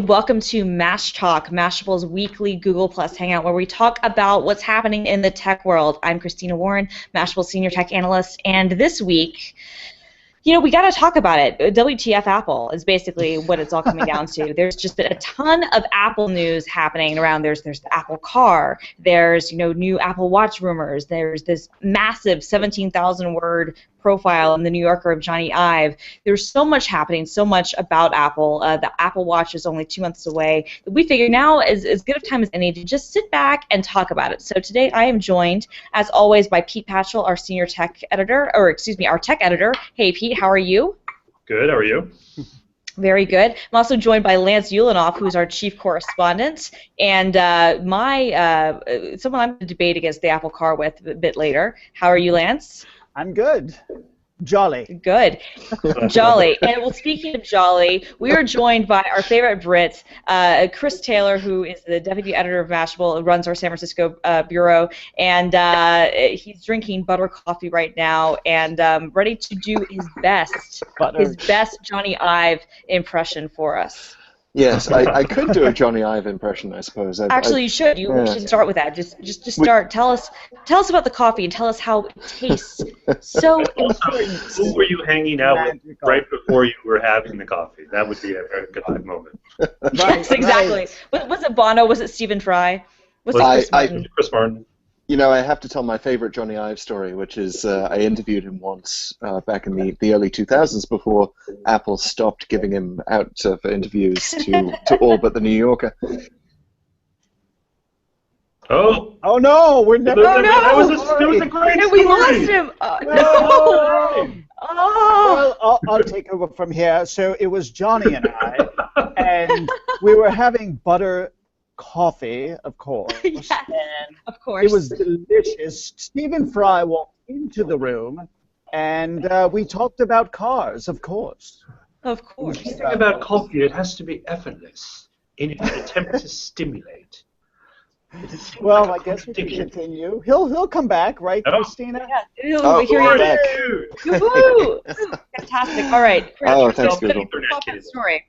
Welcome to Mash Talk, Mashable's weekly Google Plus Hangout, where we talk about what's happening in the tech world. I'm Christina Warren, Mashable's senior tech analyst, and this week, we got to talk about it. WTF Apple is basically what it's all coming down to. There's just been a ton of Apple news happening around. There's the Apple Car. There's new Apple Watch rumors. There's this massive 17,000-word profile in the New Yorker of Johnny Ive. There's so much happening, so much about Apple. The Apple Watch is only 2 months away. We figure now is as good of time as any to just sit back and talk about it. So today I am joined, as always, by Pete Patchell, our senior tech editor, our tech editor. Hey, Pete, how are you? Good, how are you? Very good. I'm also joined by Lance Ulanoff, who's our chief correspondent, and someone I'm going to debate against the Apple Car with a bit later. How are you, Lance? I'm good. Jolly. Good. Jolly. And well, speaking of jolly, we are joined by our favorite Brit, Chris Taylor, who is the deputy editor of Mashable, runs our San Francisco bureau, and he's drinking butter coffee right now and ready to do his best Johnny Ive impression for us. Yes, I could do a Johnny Ive impression, I suppose. Actually, you should. We should start with that. Just start. Tell us about the coffee and tell us how it tastes. So important. Who were you hanging out with right before you were having the coffee? That would be a very good moment. Yes, exactly. Right. Was it Bono? Was it Stephen Fry? Was it Chris Martin? Chris Martin. I have to tell my favorite Johnny Ive story, which is I interviewed him once back in the early 2000s before Apple stopped giving him out for interviews to all but the New Yorker. Oh no, we're never. Oh no! That was a great story. We lost him. No. Oh. Well, I'll take over from here. So it was Johnny and I, and we were having butter coffee, of course. Yes, and of course. It was delicious. Stephen Fry walked into the room, and we talked about cars, of course. Of course. The thing about coffee, it has to be effortless in an attempt to stimulate. Well, I guess we can continue. He'll come back, right, Christina? Yeah, he'll hear you back. Woohoo! Fantastic. All right. Thanks, Google. Story.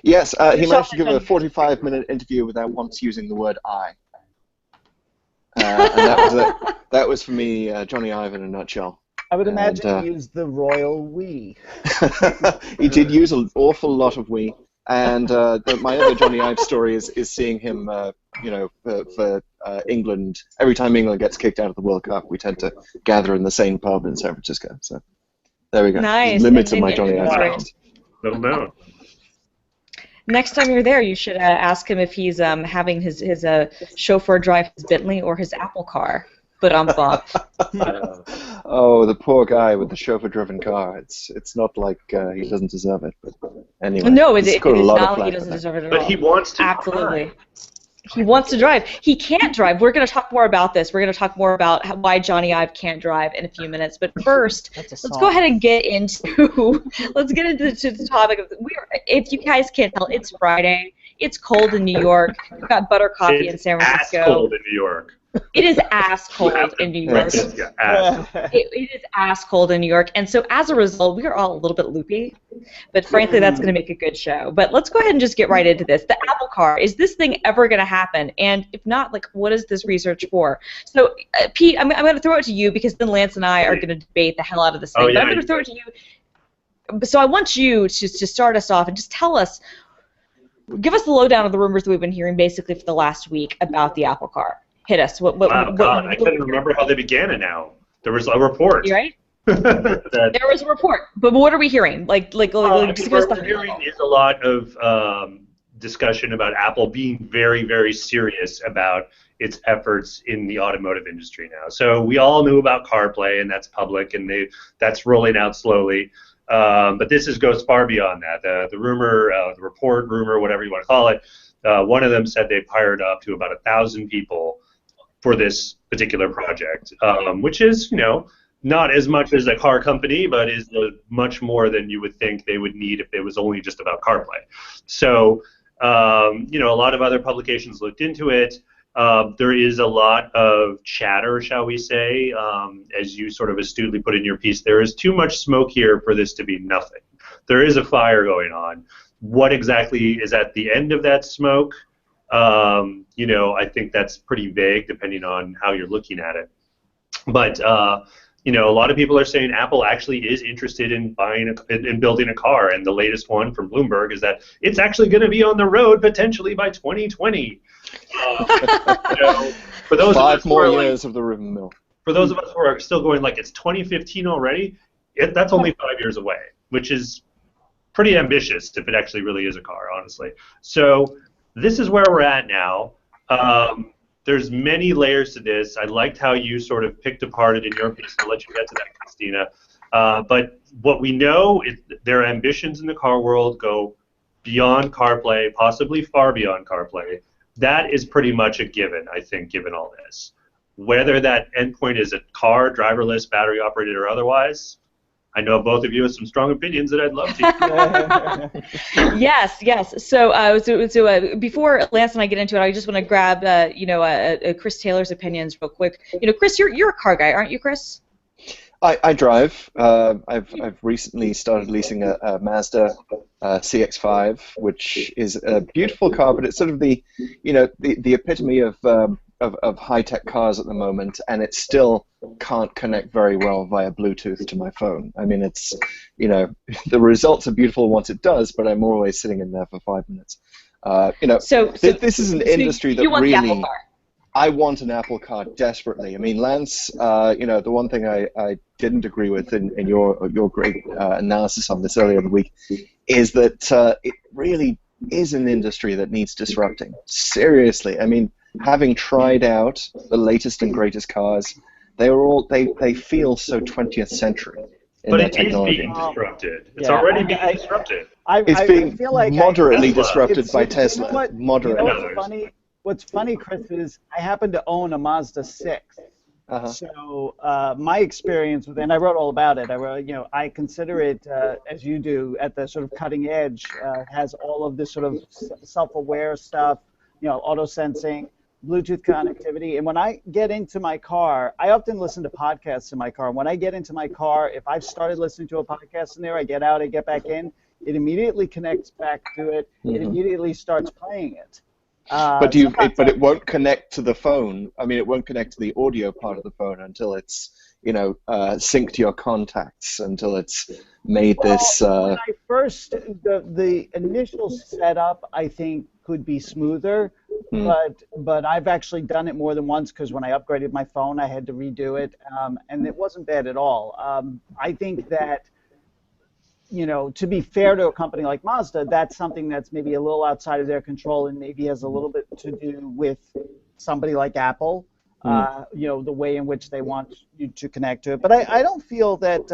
Yes, he managed to give a 45-minute interview without once using the word I. And that was for me, Johnny Ive in a nutshell. I would imagine he used the royal we. He did use an awful lot of we. And my other Johnny Ive story is seeing him, for England. Every time England gets kicked out of the World Cup, we tend to gather in the same pub in San Francisco. So there we go. Nice. Limits of my Johnny Ive. Little known. Next time you're there, you should ask him if he's having his chauffeur drive his Bentley or his Apple car. But Oh, the poor guy with the chauffeur-driven car. It's not like he doesn't deserve it, but anyway. No, it is not like he doesn't deserve it at all. But he wants to. Absolutely. He wants to drive. He can't drive. We're going to talk more about this. We're going to talk more about why Johnny Ive can't drive in a few minutes. But first, let's go ahead and get into the topic of if you guys can't tell, it's Friday. It's cold in New York. We've got butter coffee in San Francisco. It's cold in New York. It is ass cold in New York. It is ass cold in New York, and so as a result, we are all a little bit loopy. But frankly, that's going to make a good show. But let's go ahead and just get right into this. The Apple Car, is this thing ever going to happen? And if not, what is this research for? So, Pete, I'm going to throw it to you because then Lance and I are going to debate the hell out of this thing. But I'm going to throw it to you. So I want you to start us off and just tell us, give us the lowdown of the rumors that we've been hearing basically for the last week about the Apple Car. Hit us. God, I can't remember how they began it now. There was a report. You right? There was a report, but what are we hearing? What we're hearing is a lot of discussion about Apple being very, very serious about its efforts in the automotive industry now. So we all knew about CarPlay, and that's public, and that's rolling out slowly. But this goes far beyond that. The report, whatever you want to call it, one of them said they've hired up to about 1,000 people for this particular project, which is, not as much as a car company, but is much more than you would think they would need if it was only just about CarPlay. So, a lot of other publications looked into it. There is a lot of chatter, shall we say, as you sort of astutely put in your piece. There is too much smoke here for this to be nothing. There is a fire going on. What exactly is at the end of that smoke? I think that's pretty vague depending on how you're looking at it. But a lot of people are saying Apple actually is interested in in building a car, and the latest one from Bloomberg is that it's actually going to be on the road potentially by 2020. For those 5 more of us years of the ribbon mill. For those of us who are still going like it's 2015 already, that's only 5 years away, which is pretty ambitious if it actually really is a car, honestly. So this is where we're at now. There's many layers to this. I liked how you sort of picked apart it in your piece. I'll let you get to that, Christina. But what we know is their ambitions in the car world go beyond CarPlay, possibly far beyond CarPlay. That is pretty much a given, I think, given all this. Whether that endpoint is a car, driverless, battery operated, or otherwise, I know both of you have some strong opinions that I'd love to. Yes. So before Lance and I get into it, I just want to grab, Chris Taylor's opinions real quick. Chris, you're a car guy, aren't you, Chris? I drive. I've recently started leasing a Mazda CX-5, which is a beautiful car, but it's sort of the epitome of high-tech cars at the moment, and it still can't connect very well via Bluetooth to my phone. I mean, it's, the results are beautiful once it does, but I'm always sitting in there for 5 minutes. This is an industry that want really... the Apple car. I want an Apple car desperately. I mean, Lance, the one thing I didn't agree with in your great analysis on this earlier in the week is that it really is an industry that needs disrupting. Seriously. I mean, having tried out the latest and greatest cars, they feel so 20th century in their technology. But it is being disrupted. It's already being disrupted. It's being feel like moderately disrupted by Tesla. You know what, moderately. What's funny, Chris, is I happen to own a Mazda 6. Uh-huh. So my experience with, and I wrote all about it. I consider it, as you do, at the sort of cutting edge. Has all of this sort of self-aware stuff, auto sensing, Bluetooth connectivity. And when I get into my car, I often listen to podcasts in my car. And when I get into my car, if I've started listening to a podcast in there, I get out, I get back in, it immediately connects back to it. Mm-hmm. It immediately starts playing it. But it won't connect to the phone. I mean, it won't connect to the audio part of the phone until it's, synced to your contacts, until it's made this. When I first, the initial setup, I think, could be smoother, but I've actually done it more than once because when I upgraded my phone, I had to redo it, and it wasn't bad at all. I think that, to be fair to a company like Mazda, that's something that's maybe a little outside of their control and maybe has a little bit to do with somebody like Apple, the way in which they want you to connect to it. But I don't feel that,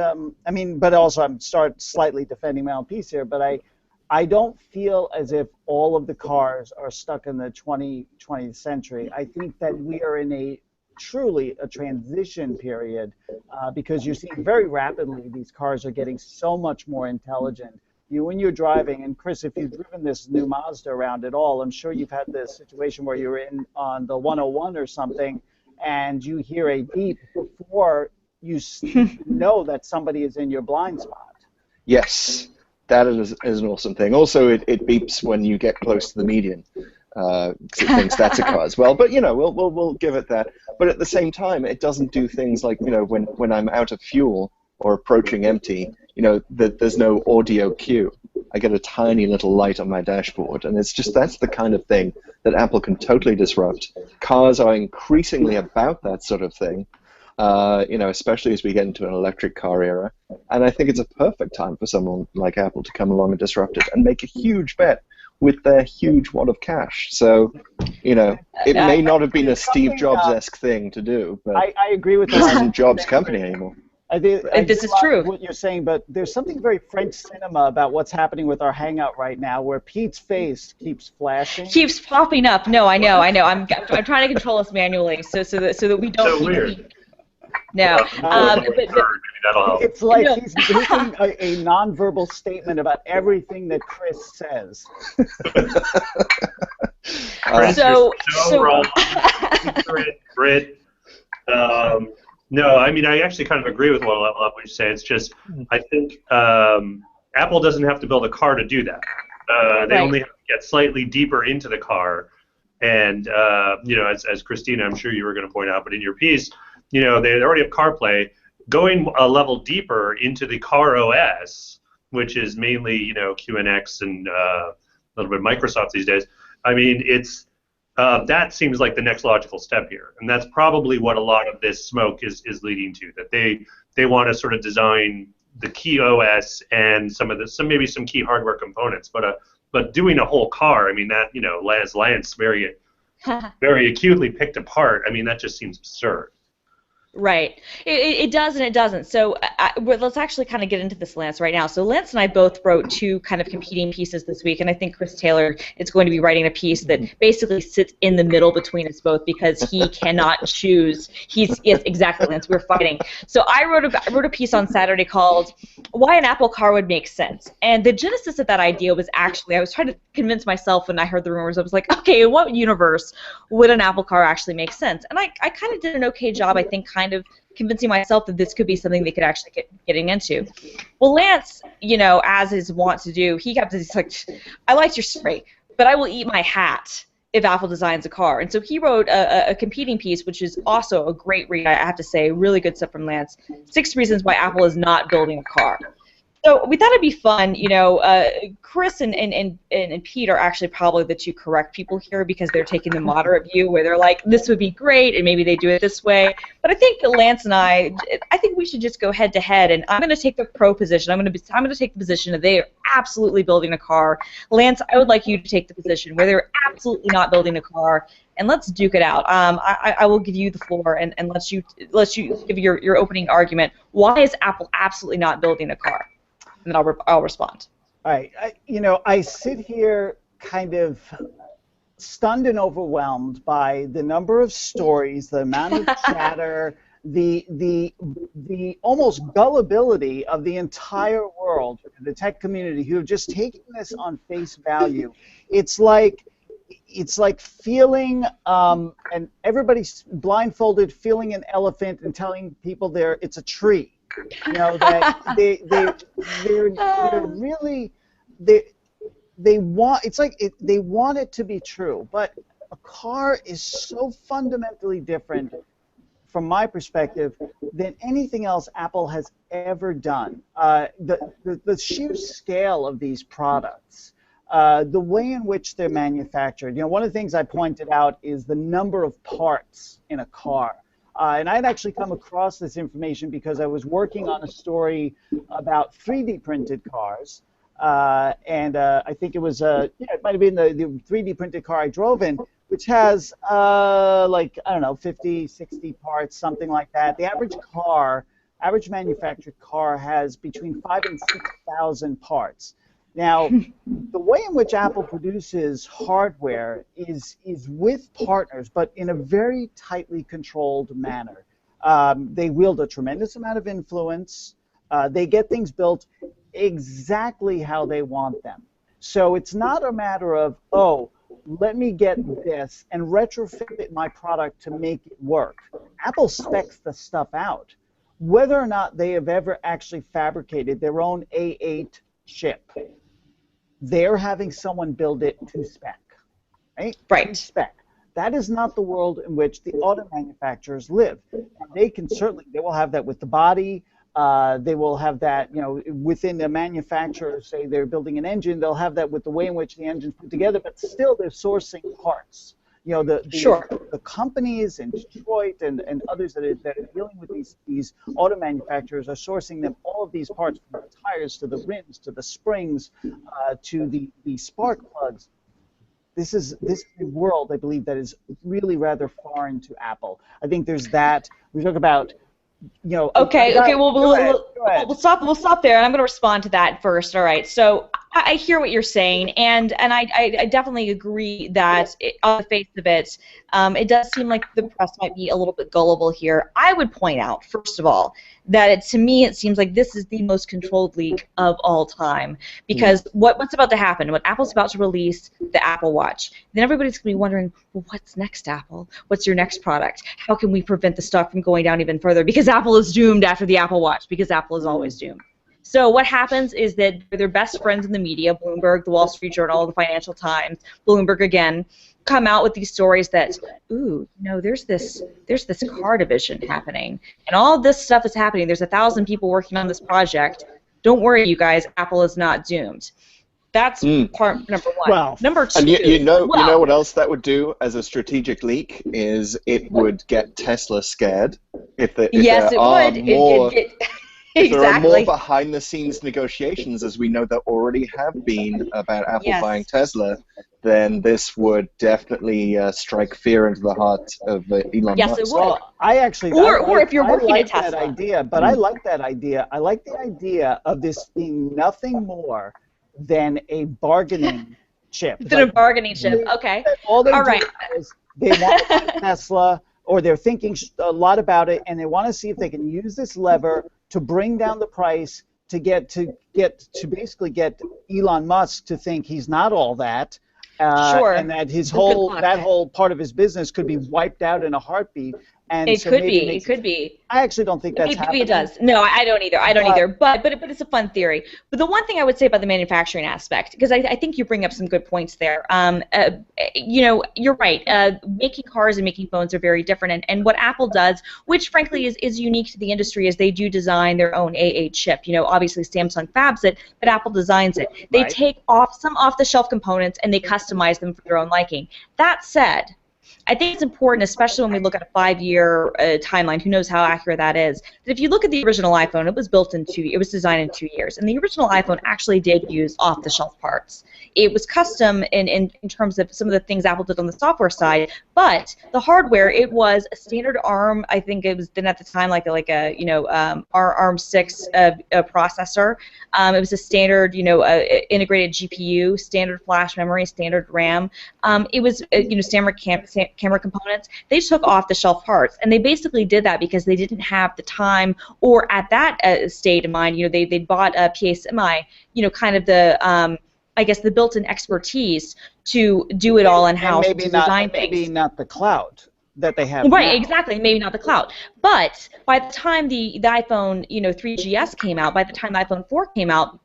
but also I'm slightly defending my own piece here, but I don't feel as if all of the cars are stuck in the 20th century. I think that we are in truly a transition period because you're seeing very rapidly these cars are getting so much more intelligent. When you're driving, and Chris, if you've driven this new Mazda around at all, I'm sure you've had this situation where you're on the 101 or something and you hear a beep before you know that somebody is in your blind spot. Yes, that is an awesome thing. Also, it beeps when you get close to the median. Because it thinks that's a car as well, but we'll give it that. But at the same time, it doesn't do things like when I'm out of fuel or approaching empty, there's no audio cue. I get a tiny little light on my dashboard, and that's the kind of thing that Apple can totally disrupt. Cars are increasingly about that sort of thing, especially as we get into an electric car era. And I think it's a perfect time for someone like Apple to come along and disrupt it and make a huge bet with their huge wad of cash. So, it may not have been a Steve Jobs-esque thing to do, but I agree with this isn't Jobs' company anymore. This is true. What you're saying, but there's something very French cinema about what's happening with our Hangout right now, where Pete's face keeps flashing, keeps popping up. No, I know. I'm trying to control us manually so that we don't. So weird. No, it's like he's making a nonverbal statement about everything that Chris says. Chris, you're so wrong. Brit. No, I mean, I actually kind of agree with what you say. It's just, I think Apple doesn't have to build a car to do that. They only have to get slightly deeper into the car. And, as Christina, I'm sure you were going to point out, but in your piece, they already have CarPlay. Going a level deeper into the car OS, which is mainly, QNX and a little bit of Microsoft these days, I mean, that seems like the next logical step here. And that's probably what a lot of this smoke is leading to, that they want to sort of design the key OS and maybe some key hardware components, but doing a whole car, I mean, that, as Lance very acutely picked apart, I mean, that just seems absurd. Right. It does and it doesn't. So let's actually kind of get into this, Lance, right now. So Lance and I both wrote two kind of competing pieces this week, and I think Chris Taylor is going to be writing a piece that basically sits in the middle between us both because he cannot choose. Yes, exactly, Lance. We're fighting. So I wrote a piece on Saturday called "Why an Apple Car Would Make Sense," and the genesis of that idea was actually I was trying to convince myself when I heard the rumors. I was like, okay, in what universe would an Apple car actually make sense? And I kind of did an okay job, I think, kind of convincing myself that this could be something they could actually getting into. Well, Lance, as is wont to do, he's like, I liked your story, but I will eat my hat if Apple designs a car. And so he wrote a competing piece, which is also a great read, I have to say, really good stuff from Lance. 6 reasons why Apple is not building a car. So we thought it'd be fun, Chris and Pete are actually probably the two correct people here because they're taking the moderate view where they're like, this would be great, and maybe they do it this way. But I think Lance and I think we should just go head to head, and I'm going to take the pro position. I'm going to take the position that they are absolutely building a car. Lance, I would like you to take the position where they're absolutely not building a car, and let's duke it out. I will give you the floor and let you give your opening argument. Why is Apple absolutely not building a car? And then I'll respond. All right. I sit here kind of stunned and overwhelmed by the number of stories, the amount of chatter, the almost gullibility of the entire world, the tech community, who have just taken this on face value. It's like feeling, and everybody's blindfolded, feeling an elephant and telling people it's a tree. That they're really they want they want it to be true, but a car is so fundamentally different from my perspective than anything else Apple has ever done. The sheer scale of these products, the way in which they're manufactured. One of the things I pointed out is the number of parts in a car. And I had actually come across this information because I was working on a story about 3D printed cars, and I think it was it might have been the 3D printed car I drove in, which has 50, 60 parts, something like that. The average manufactured car has between 5,000 and 6,000 parts. Now, the way in which Apple produces hardware is with partners, but in a very tightly controlled manner. They wield a tremendous amount of influence. They get things built exactly how they want them. So it's not a matter of, let me get this and retrofit my product to make it work. Apple specs the stuff out. Whether or not they have ever actually fabricated their own A8 chip, they're having someone build it to spec, right? Right. To spec. That is not the world in which the auto manufacturers live. They will have that with the body. They will have that, within the manufacturer. Say they're building an engine, they'll have that with the way in which the engine's put together. But still, they're sourcing parts. The companies in Detroit and others that are dealing with these auto manufacturers are sourcing them all of these parts, from the tires to the rims to the springs to the spark plugs. This is a world, I believe, that is really rather foreign to Apple. I think there's that. We talk about Okay. We'll stop there, and I'm going to respond to that first. All right. So I hear what you're saying, and I definitely agree that on the face of it, it does seem like the press might be a little bit gullible here. I would point out, first of all, that to me it seems like this is the most controlled leak of all time, because what's about to happen? When Apple's about to release the Apple Watch, then everybody's going to be wondering, well, what's next, Apple? What's your next product? How can we prevent the stock from going down even further? Because Apple is doomed after the Apple Watch, because Apple is always doomed. So what happens is that their best friends in the media, Bloomberg, the Wall Street Journal, the Financial Times, Bloomberg again, come out with these stories that, ooh, no, there's this car division happening, and all this stuff is happening. There's 1,000 people working on this project. Don't worry, you guys, Apple is not doomed. That's part number one. Well, number two, and you know what else that would do as a strategic leak is it would get Tesla scared. If there are more behind-the-scenes negotiations, as we know there already have been about Apple buying Tesla, then this would definitely strike fear into the heart of Elon Musk. Yes, it would. Well, Or if you're working at Tesla. That idea, but I like that idea. I like the idea of this being nothing more than a bargaining chip. Than a bargaining chip. Okay. All right. Is they want to buy Tesla, or they're thinking a lot about it, and they want to see if they can use this lever to bring down the price to basically get Elon Musk to think he's not all that, and that his whole part of his business could be wiped out in a heartbeat. And it could be. I actually don't think that's happening. Maybe it does. No, I don't either. But it's a fun theory. But the one thing I would say about the manufacturing aspect, because I think you bring up some good points there. You're right. Making cars and making phones are very different. And what Apple does, which frankly is unique to the industry, is they do design their own AA chip. Obviously Samsung fabs it, but Apple designs it. They take some off-the-shelf components and they customize them for their own liking. That said, I think it's important, especially when we look at a 5-year timeline. Who knows how accurate that is? That if you look at the original iPhone, it was designed in 2 years, and the original iPhone actually did use off-the-shelf parts. It was custom in terms of some of the things Apple did on the software side, but the hardware, it was a standard ARM. I think it was then at the time like ARM 6 processor. It was a standard integrated GPU, standard flash memory, standard RAM. It was standard camera components. They took off-the-shelf parts, and they basically did that because they didn't have the time, or at that state of mind, they bought a PA Semi, kind of the the built-in expertise to do it all in-house. Maybe not the cloud that they have. Right, now. exactly. Maybe not the cloud. But by the time the iPhone 3GS came out, by the time the iPhone 4 came out,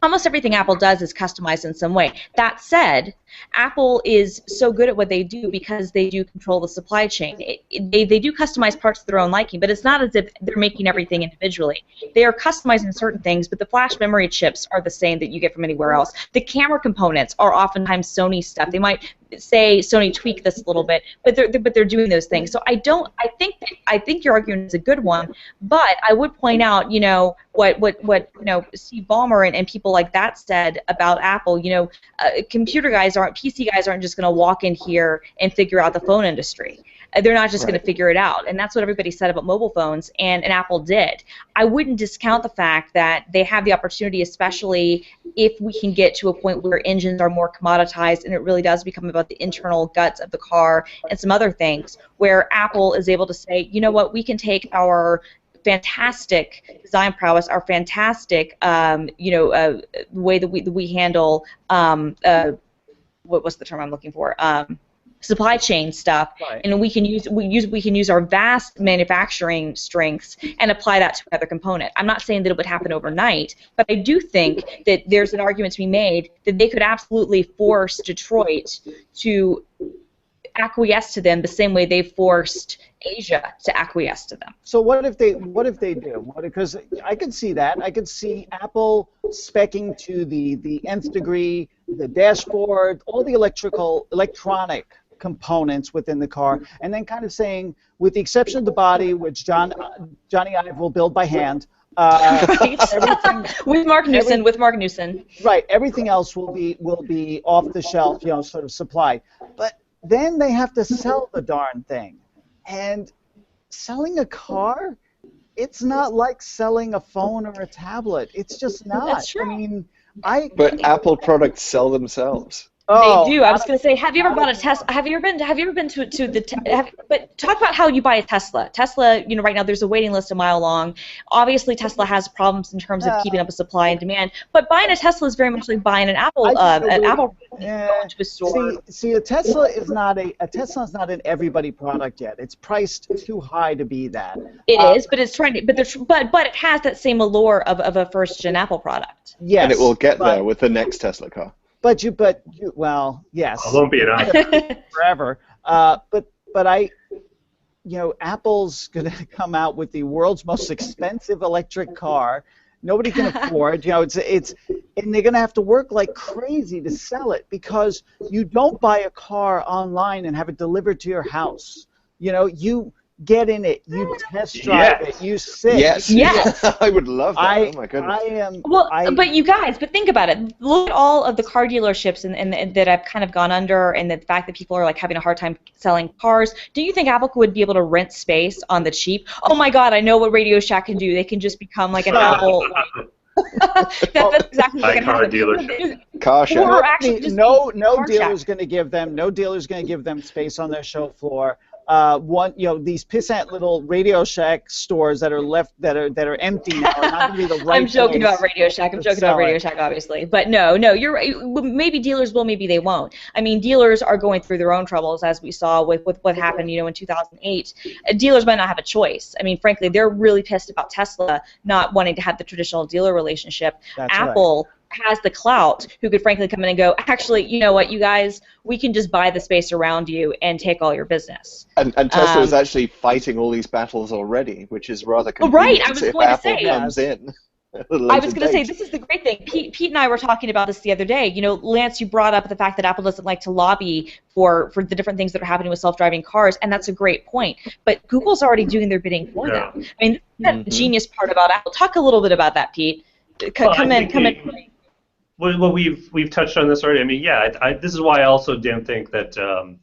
almost everything Apple does is customized in some way. That said, Apple is so good at what they do because they do control the supply chain. They do customize parts to their own liking, but it's not as if they're making everything individually. They are customizing certain things, but the flash memory chips are the same that you get from anywhere else. The camera components are oftentimes Sony stuff. They might say Sony tweak this a little bit, but they're doing those things. So I think your argument is a good one, but I would point out, what Steve Ballmer and people like that said about Apple. PC guys aren't just going to walk in here and figure out the phone industry. They're not just going to figure it out, and that's what everybody said about mobile phones, and Apple did. I wouldn't discount the fact that they have the opportunity, especially if we can get to a point where engines are more commoditized and it really does become about the internal guts of the car and some other things, where Apple is able to say, you know what, we can take our fantastic design prowess, our fantastic, way that we handle, what was the term I'm looking for? Supply chain stuff, and we can use our vast manufacturing strengths and apply that to another component. I'm not saying that it would happen overnight, but I do think that there's an argument to be made that they could absolutely force Detroit to acquiesce to them the same way they forced Asia to acquiesce to them. So what if they do? Because I could see that. I could see Apple speccing to the nth degree, the dashboard, all the electronic components within the car, and then kind of saying, with the exception of the body, which Johnny Ive will build by hand. With Mark Newson. Right. Everything else will be off the shelf, sort of supplied. But then they have to sell the darn thing. And selling a car, it's not like selling a phone or a tablet. It's just not. That's true. I mean, But Apple products sell themselves. They Oh, do. I was going to say, have you ever not bought a anymore. Tesla? Have you ever been to the? But talk about how you buy a Tesla. Tesla, right now there's a waiting list a mile long. Obviously, Tesla has problems in terms of Yeah, keeping up with supply and demand. But buying a Tesla is very much like buying an I Apple. think the An waiting. Apple. You go into a store. See, a Tesla is not an everybody product yet. It's priced too high to be that. It Uh, is, but it's trying to. But it has that same allure of a first gen Apple product. And it will yes, get there but with the next Tesla car. well, It yes, won't be an option. forever. Apple's going to come out with the world's most expensive electric car. Nobody can afford. And they're going to have to work like crazy to sell it because you don't buy a car online and have it delivered to your house. You get in it, you test drive it, Yes. you sit. Yes. Yes. I would love that. I, Oh my goodness. I am. Well, I, but you guys, think about it. Look at all of the car dealerships and that have kind of gone under, and the fact that people are like having a hard time selling cars. Do you think Apple would be able to rent space on the cheap? Oh my God, I know what Radio Shack can do. They can just become like an Apple. That's exactly what's going to Car happen. dealership. Car Or show. actually just no car dealer's shack. going to give them space on their show floor. These pissant little Radio Shack stores that are empty now are not going to be the right I'm joking place about Radio Shack. I'm to joking about sell Radio it. Shack, obviously. But no, you're right. Maybe dealers will, maybe they won't. I mean, dealers are going through their own troubles, as we saw with what happened, in 2008. Dealers might not have a choice. I mean, frankly, they're really pissed about Tesla not wanting to have the traditional dealer relationship. That's right. Apple has the clout who could frankly come in and go, actually, you know what, you guys, we can just buy the space around you and take all your business. And Tesla is actually fighting all these battles already, which is rather Right, convenient I was if going to Apple say. comes in. I was going to say, this is the great thing. Pete and I were talking about this the other day. Lance, you brought up the fact that Apple doesn't like to lobby for the different things that are happening with self-driving cars, and that's a great point. But Google's already doing their bidding for them. I mean, that's the genius part about Apple. Talk a little bit about that, Pete. Come in. Well, we've touched on this already. I mean, yeah, this is why I also don't think that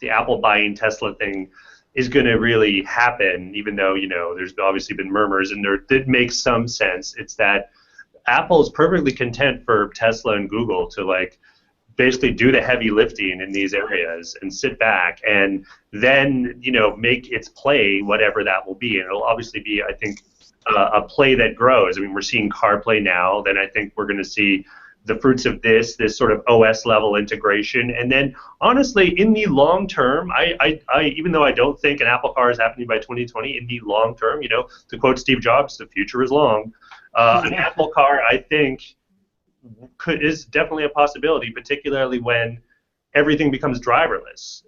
the Apple buying Tesla thing is going to really happen, even though, there's obviously been murmurs, and there did make some sense. It's that Apple is perfectly content for Tesla and Google to, basically do the heavy lifting in these areas and sit back and then, make its play, whatever that will be. And it'll obviously be, I think, a play that grows. I mean, we're seeing CarPlay now. Then I think we're going to see the fruits of this sort of OS level integration. And then honestly, in the long term, I even though I don't think an Apple car is happening by 2020, in the long term, to quote Steve Jobs, the future is long. An Apple car, I think, is definitely a possibility, particularly when everything becomes driverless.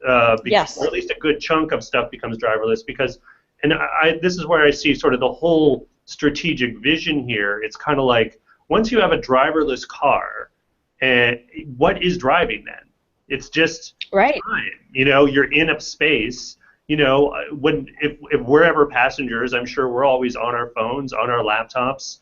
Yes. Or at least a good chunk of stuff becomes driverless because, and this is where I see sort of the whole strategic vision here. It's kind of like, once you have a driverless car, what is driving then? It's just Right. time. You're in a space. If we're ever passengers, I'm sure we're always on our phones, on our laptops.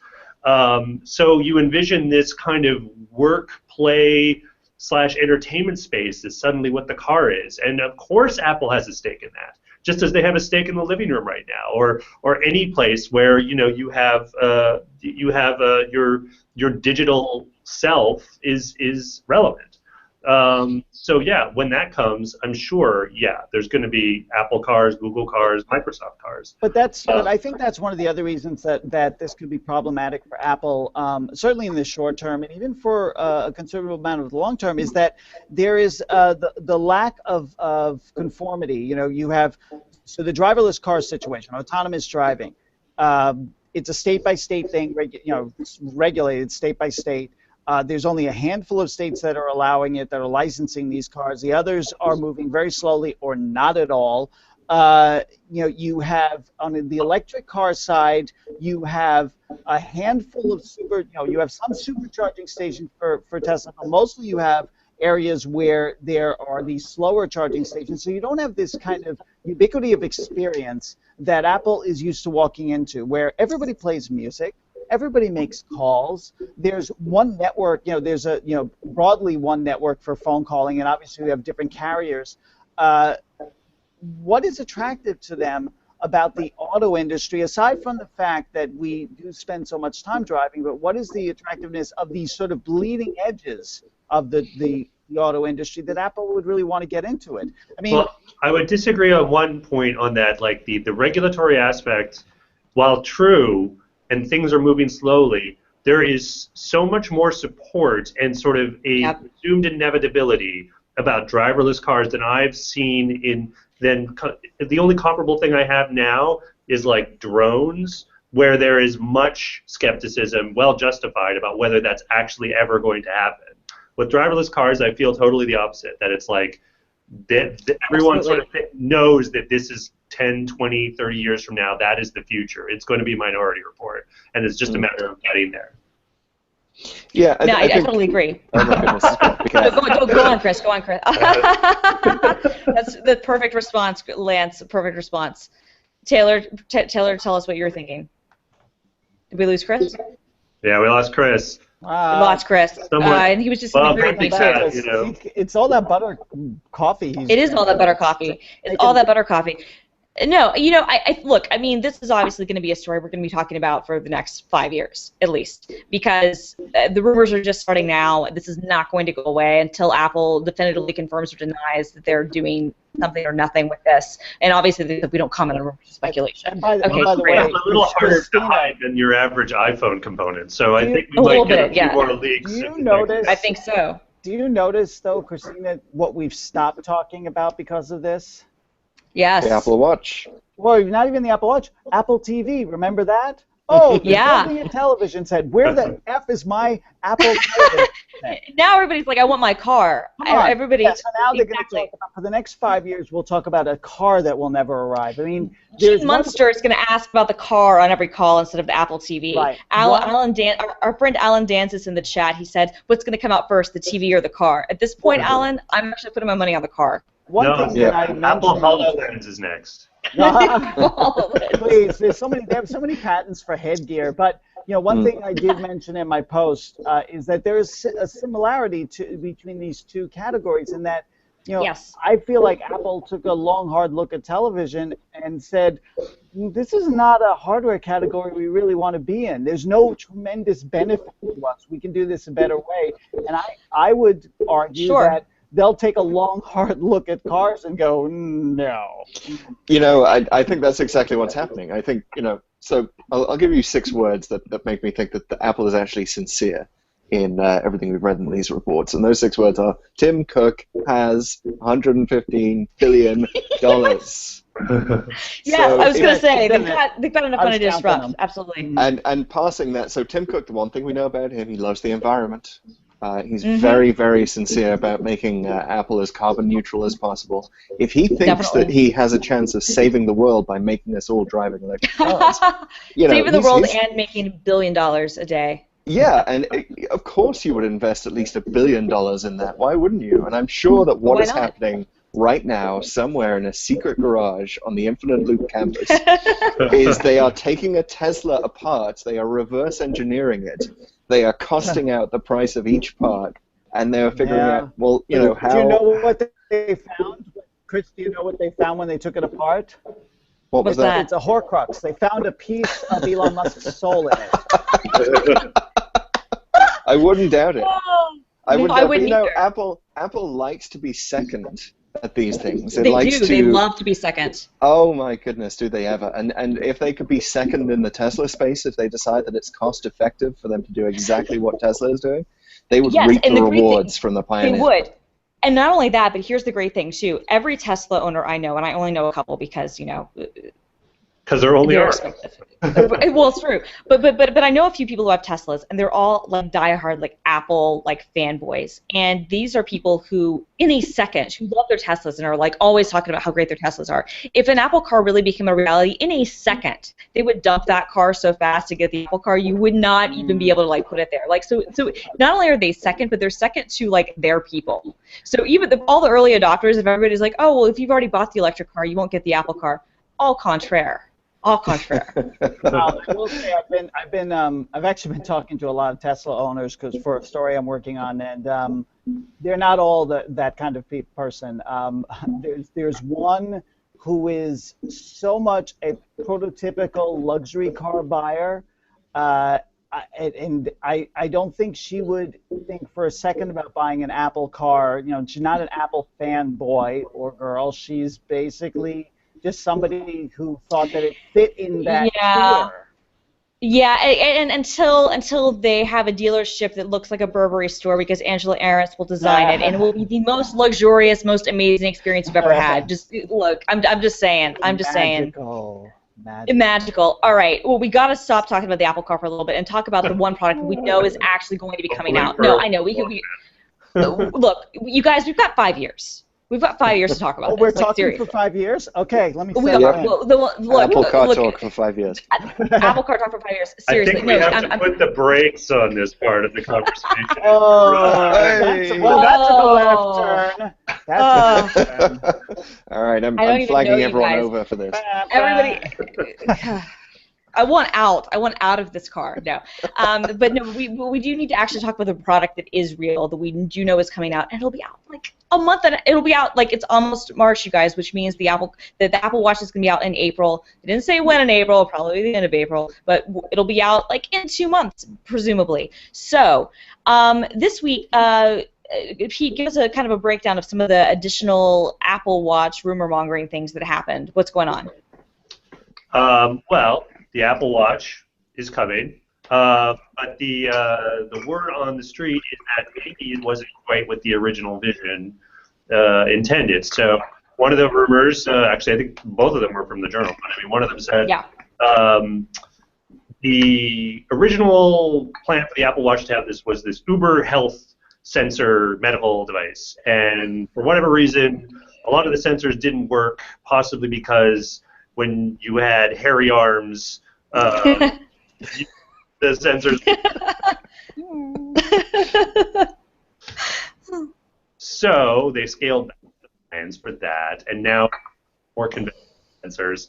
So you envision this kind of work, play / entertainment space is suddenly what the car is, and of course Apple has a stake in that. Just as they have a stake in the living room right now, or any place where you have your digital self is relevant. So yeah, when that comes, I'm sure there's going to be Apple cars, Google cars, Microsoft cars. But I think that's one of the other reasons that this could be problematic for Apple, certainly in the short term, and even for a considerable amount of the long term, is that there is the lack of conformity. You have the driverless car situation, autonomous driving. It's a state-by-state thing, regulated state by state. There's only a handful of states that are allowing it, that are licensing these cars. The others are moving very slowly or not at all. You have, on the electric car side, you have a handful of you have some supercharging stations for Tesla, but mostly you have areas where there are these slower charging stations. So you don't have this kind of ubiquity of experience that Apple is used to walking into, where everybody plays music, everybody makes calls. There's one network, there's broadly one network for phone calling, and obviously we have different carriers. What is attractive to them about the auto industry, aside from the fact that we do spend so much time driving, but what is the attractiveness of these sort of bleeding edges of the the auto industry that Apple would really want to get into it. I mean, well, I would disagree on one point on that. Like the regulatory aspect, while true, and things are moving slowly, there is so much more support and sort of a assumed inevitability about driverless cars than I've seen in. The only comparable thing I have now is like drones, where there is much skepticism, well justified, about whether that's actually ever going to happen. With driverless cars, I feel totally the opposite, that it's like everyone sort of knows that this is 10, 20, 30 years from now, that is the future. It's going to be Minority Report, and it's just a matter of getting there. Yeah, I totally agree. Oh my goodness. Go on, Chris. Go on, Chris. That's the perfect response, Lance. Perfect response. Taylor, tell us what you're thinking. Did we lose Chris? Yeah, we lost Chris. We lost Chris. And he was just in agreement with me too. You know. It's all that butter coffee. It is all that butter coffee. It's all that butter coffee. No, you know, look, I mean, this is obviously going to be a story we're going to be talking about for the next 5 years, at least, because the rumors are just starting now. This is not going to go away until Apple definitively confirms or denies that they're doing something or nothing with this. And obviously, we don't comment on rumors or speculation. And by the way, it's a little harder to hide than your average iPhone component, so I think we might get a few more leaks. Do you notice? I think so. Do you notice, though, Christina, what we've stopped talking about because of this? Yes. The Apple Watch. Well, not even the Apple Watch. Apple TV, remember that? Oh, building a television set. Where the F is my Apple television set? Now everybody's like, I want my car. Everybody. Yeah, so now they're going to talk about, for the next 5 years, we'll talk about a car that will never arrive. I mean, Gene Munster is going to ask about the car on every call instead of the Apple TV. Right. Our friend Alan Danzis in the chat, he said, what's going to come out first, the TV or the car? At this point, Alan, I'm actually putting my money on the car. One thing that I mentioned, Apple HoloLens is next. Please, they have so many patents for headgear. But one thing I did mention in my post is that there is a similarity between these two categories, in that I feel like Apple took a long, hard look at television and said, this is not a hardware category we really want to be in. There's no tremendous benefit to us. We can do this a better way. And I would argue that they'll take a long, hard look at cars and go, no. I think that's exactly what's happening. I think, so I'll give you 6 words that make me think that the Apple is actually sincere in everything we've read in these reports. And those 6 words are, Tim Cook has $115 billion. Yeah, I was going to say, they've got enough money to disrupt. Absolutely. And passing that, so Tim Cook, the one thing we know about him, he loves the environment. He's very, very sincere about making Apple as carbon neutral as possible. If he thinks that he has a chance of saving the world by making us all driving electric cars, saving the world and making $1 billion a day. Yeah, and of course you would invest at least $1 billion in that. Why wouldn't you? And I'm sure that what is happening right now, somewhere in a secret garage on the Infinite Loop campus, is they are taking a Tesla apart. They are reverse engineering it. They are costing out the price of each part, and they're figuring out, how... Do you know what they found? Chris, do you know what they found when they took it apart? What was that? It's a Horcrux. They found a piece of Elon Musk's soul in it. I wouldn't doubt it. I wouldn't doubt it. Apple likes to be second at these things. They love to be second. Oh my goodness, do they ever? And if they could be second in the Tesla space, if they decide that it's cost effective for them to do exactly what Tesla is doing, they would reap the rewards from the pioneer. They would. And not only that, but here's the great thing too. Every Tesla owner I know, and I only know a couple because because there only are. Well, it's true, but I know a few people who have Teslas, and they're all like diehard Apple fanboys, and these are people who, in a second, who love their Teslas and are always talking about how great their Teslas are. If an Apple car really became a reality, in a second, they would dump that car so fast to get the Apple car, you would not even be able to put it there. So not only are they second, but they're second to their people. So even all the early adopters, if everybody's like, oh well, if you've already bought the electric car, you won't get the Apple car. All contraire. All contraire. I will say I've actually been talking to a lot of Tesla owners for a story I'm working on, and they're not all that kind of person. There's one who is so much a prototypical luxury car buyer. I don't think she would think for a second about buying an Apple car. You know, she's not an Apple fanboy or girl. She's basically just somebody who thought that it fit in that Yeah. tier. Yeah, and until they have a dealership that looks like a Burberry store, because Angela Ahrendts will design it, and it will be the most luxurious, most amazing experience you've ever had. Just look, I'm just saying, Magical. Magical. All right. Well, we got to stop talking about the Apple Car for a little bit and talk about the one product that we know is actually going to be coming out. No, I know look, you guys, we've got 5 years. We've got 5 years to talk about Oh, this. we're like, talking seriously. for 5 years? Okay, let me We say are. that. Look, Apple Car look, talk for 5 years. Apple Car talk for 5 years. Seriously. I think we have to put the brakes on this part of the conversation. Oh, Hey. that's a left turn. That's a left turn. All right, I'm even flagging know you everyone guys. over for this. Everybody. I want out. I want out of this car. No, but no, we do need to actually talk about the product that is real, that we do know is coming out, and it'll be out like a month. And it'll be out like it's almost March, you guys, which means the Apple Watch is going to be out in April. They didn't say when in April, probably the end of April, but it'll be out like in 2 months, presumably. So this week. Pete, give us a kind of a breakdown of some of the additional Apple Watch rumor mongering things that happened. What's going on? Well, the Apple Watch is coming, but the word on the street is that maybe it wasn't quite what the original vision intended. So one of the rumors, actually, I think both of them were from the Journal, but I mean, one of them said the original plan for the Apple Watch to have was this Uber health sensor medical device, and for whatever reason, a lot of the sensors didn't work, possibly because when you had hairy arms, the sensors. So they scaled back the plans for that, and now more conventional sensors.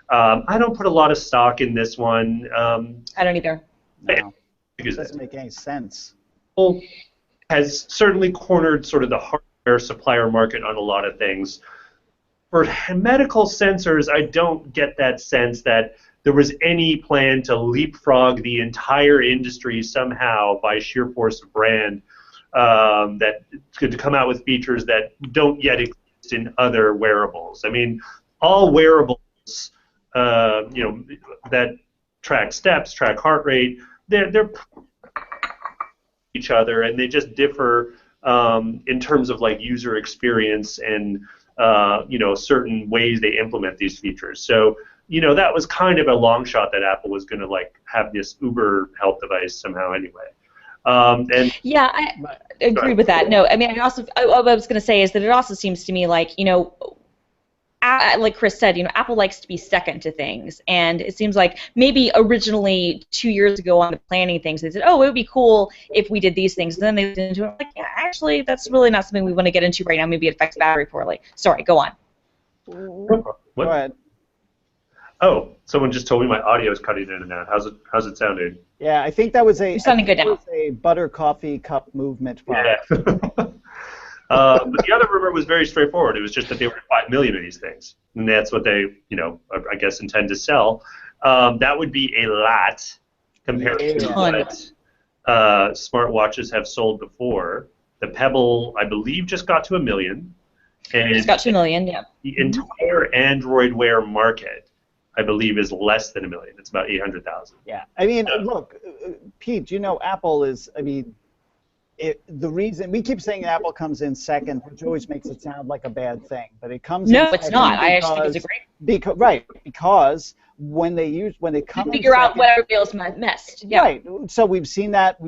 I don't put a lot of stock in this one. I don't either. No, it doesn't make any sense. Apple has certainly cornered sort of the hardware supplier market on a lot of things. For medical sensors, I don't get that sense that there was any plan to leapfrog the entire industry somehow by sheer force of brand, that could come out with features that don't yet exist in other wearables. I mean, all wearables, that track steps, track heart rate, they're each other, and they just differ in terms of like user experience and certain ways they implement these features. So that was kind of a long shot that Apple was going to like have this Uber health device somehow anyway. And yeah, I agree with that. No, I mean, what I was going to say is that it also seems to me like like Chris said, Apple likes to be second to things, and it seems like maybe originally 2 years ago on the planning things, they said, oh, it would be cool if we did these things, and then they went into it like, yeah, actually, that's really not something we want to get into right now. Maybe it affects battery poorly. Sorry, go on. what? Go ahead. Oh, someone just told me my audio is cutting in and out. How's it sounding? Yeah, I think that was You're sounding good now. a butter coffee cup movement. Yeah. But the other rumor was very straightforward. It was just that they were going to buy 1 million of these things, and that's what they, I guess, intend to sell. That would be a lot compared to what smartwatches have sold before. The Pebble, I believe, just got to 1 million. And It's got 2 million, yeah. the entire Android Wear market, I believe, is less than 1 million. It's about 800,000. Yeah, I mean, look, Pete, Apple is, the reason we keep saying Apple comes in second, which always makes it sound like a bad thing, but it comes in second. No, it's not. I actually think it's a great. Because when they come in figure out second, what everybody else missed. Yeah. Right. So we've seen that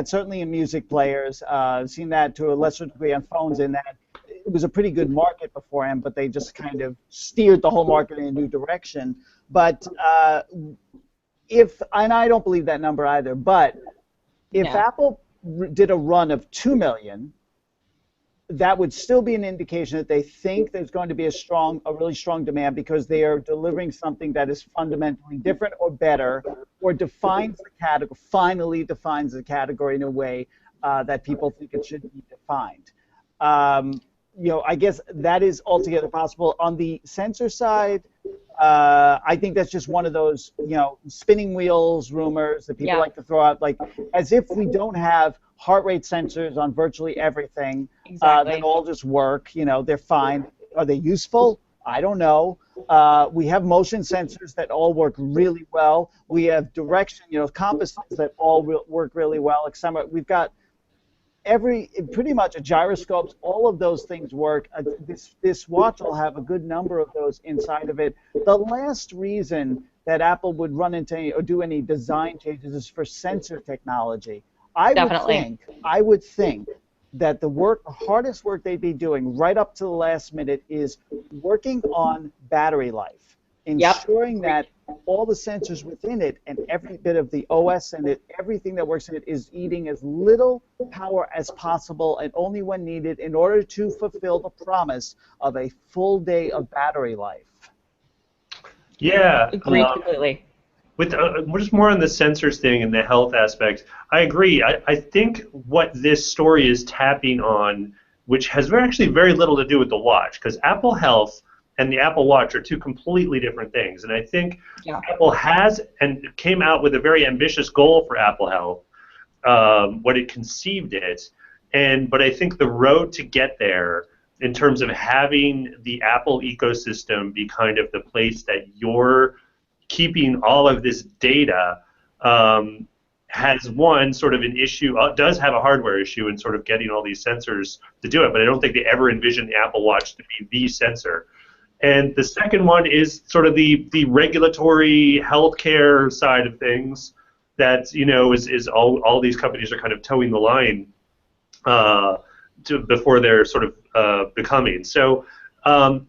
certainly in music players. Seen that to a lesser degree on phones. In that it was a pretty good market beforehand, but they just kind of steered the whole market in a new direction. But and I don't believe that number either. But if Apple did a run of 2 million, that would still be an indication that they think there's going to be a really strong demand because they are delivering something that is fundamentally different or better, or defines the category, finally defines the category in a way that people think it should be defined. I guess that is altogether possible. On the sensor side, I think that's just one of those, spinning wheels rumors that people like to throw out, like as if we don't have heart rate sensors on virtually everything that all just work. They're fine. Are they useful? I don't know. We have motion sensors that all work really well. We have direction, compasses that all work really well. We've got pretty much gyroscopes, all of those things work. This watch will have a good number of those inside of it. The last reason that Apple would run into or do any design changes is for sensor technology. I would think that the hardest work they'd be doing right up to the last minute is working on battery life, ensuring that all the sensors within it and every bit of the OS in it, everything that works in it is eating as little power as possible and only when needed in order to fulfill the promise of a full day of battery life. Yeah. Agreed completely. With just more on the sensors thing and the health aspect, I agree. I think what this story is tapping on, which has actually very little to do with the watch, because Apple Health and the Apple Watch are two completely different things. And I think Apple has and came out with a very ambitious goal for Apple Health, what it conceived it. But I think the road to get there, in terms of having the Apple ecosystem be kind of the place that you're keeping all of this data, has one sort of an issue, does have a hardware issue in sort of getting all these sensors to do it, but I don't think they ever envisioned the Apple Watch to be the sensor. And the second one is sort of the regulatory healthcare side of things that, is all these companies are kind of towing the line before they're sort of becoming. So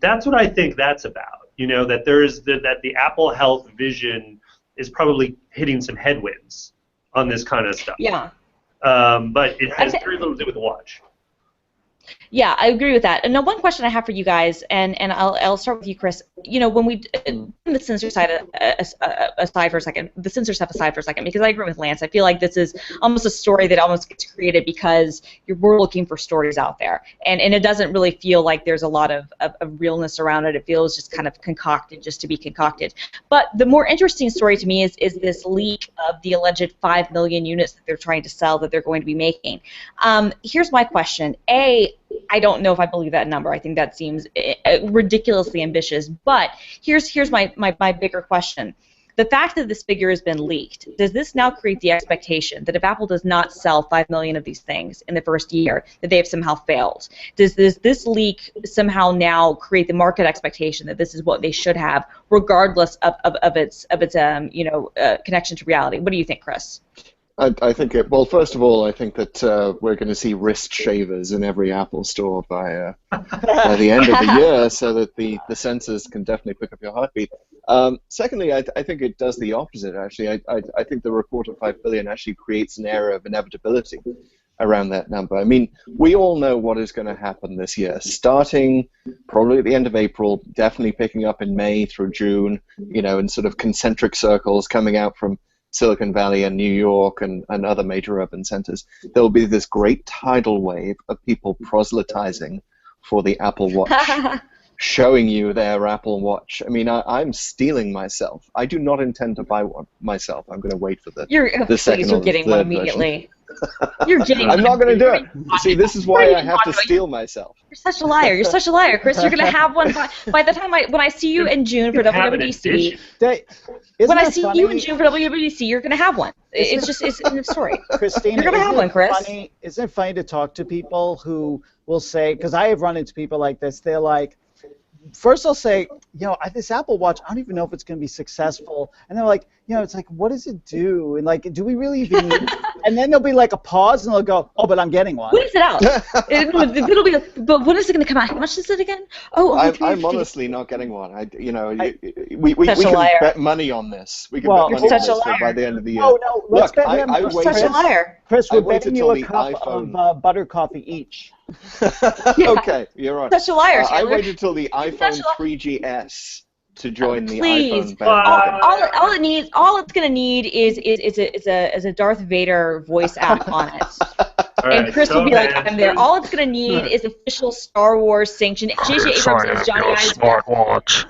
that's what I think that's about. That that the Apple Health vision is probably hitting some headwinds on this kind of stuff. Yeah. But it has very little to do with the watch. Yeah, I agree with that. And now one question I have for you guys, and I'll start with you, Chris. When we the sensor side aside for a second, the sensor stuff aside for a second, because I agree with Lance. I feel like this is almost a story that almost gets created because we're looking for stories out there, and it doesn't really feel like there's a lot of realness around it. It feels just kind of concocted just to be concocted. But the more interesting story to me is this leak of the alleged 5 million units that they're trying to sell that they're going to be making. Here's my question. I don't know if I believe that number. I think that seems ridiculously ambitious. But here's my bigger question. The fact that this figure has been leaked, does this now create the expectation that if Apple does not sell 5 million of these things in the first year, that they have somehow failed? Does this leak somehow now create the market expectation that this is what they should have, regardless of its connection to reality? What do you think, Chris? I think well, first of all, I think that we're going to see wrist shavers in every Apple store by the end of the year, so that the sensors can definitely pick up your heartbeat. Secondly, I think it does the opposite, actually. I think the report of 5 billion actually creates an air of inevitability around that number. I mean, we all know what is going to happen this year, starting probably at the end of April, definitely picking up in May through June, in sort of concentric circles coming out from Silicon Valley and New York and other major urban centers. There will be this great tidal wave of people proselytizing for the Apple Watch, showing you their Apple Watch. I mean, I'm stealing myself. I do not intend to buy one myself. I'm going to wait for the second you're getting one immediately. You're getting I'm not going to do it. See, this is why I have to steal myself. You're such a liar. You're such a liar, Chris. You're going to have one by the time when I see you in June for WWDC. When I see you in June for WWDC, you're going to have one. It's in the story. Christina, you're going to have one, Chris. Isn't it funny to talk to people who will say, because I have run into people like this, they're like, first they'll say, this Apple Watch, I don't even know if it's going to be successful. And they're like, it's like, what does it do? And like, do we really even need it? And then there'll be like a pause, and they'll go, oh, but I'm getting one. When is it out? It'll be, but when is it going to come out? How much is it again? I'm honestly not getting one. We can bet money on this. We can bet money on this by the end of the year. Oh, no, let's bet him. You're such a liar. Chris, we're betting you a cup of butter coffee each. Okay, you're right. Such a liar, I Taylor. waited till the iPhone 3GS to join the Please. iPhone bandwagon. All it's gonna need is a Darth Vader voice app on it. And Chris will be like, I'm there. All it's gonna need is official Star Wars sanctioned. J.J. Abrams is Johnny Ive's smartwatch.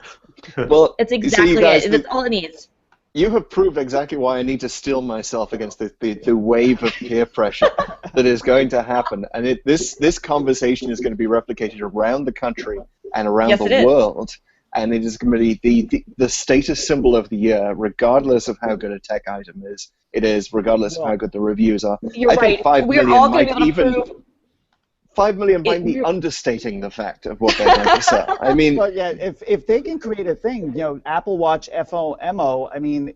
Well, It's you see, exactly you guys, it. That's all it needs. you have proved exactly why I need to steel myself against the wave of peer pressure that is going to happen. And this conversation is going to be replicated around the country and around Yes, the it is. world. And it is going to be the status symbol of the year, regardless of how good a tech item is. It is, regardless of how good the reviews are. You're I think right. 5 We're million all going to might be able to even prove 5 million might be it. understating the fact of what they're going to sell. I mean, But yeah, if they can create a thing, Apple Watch FOMO, I mean,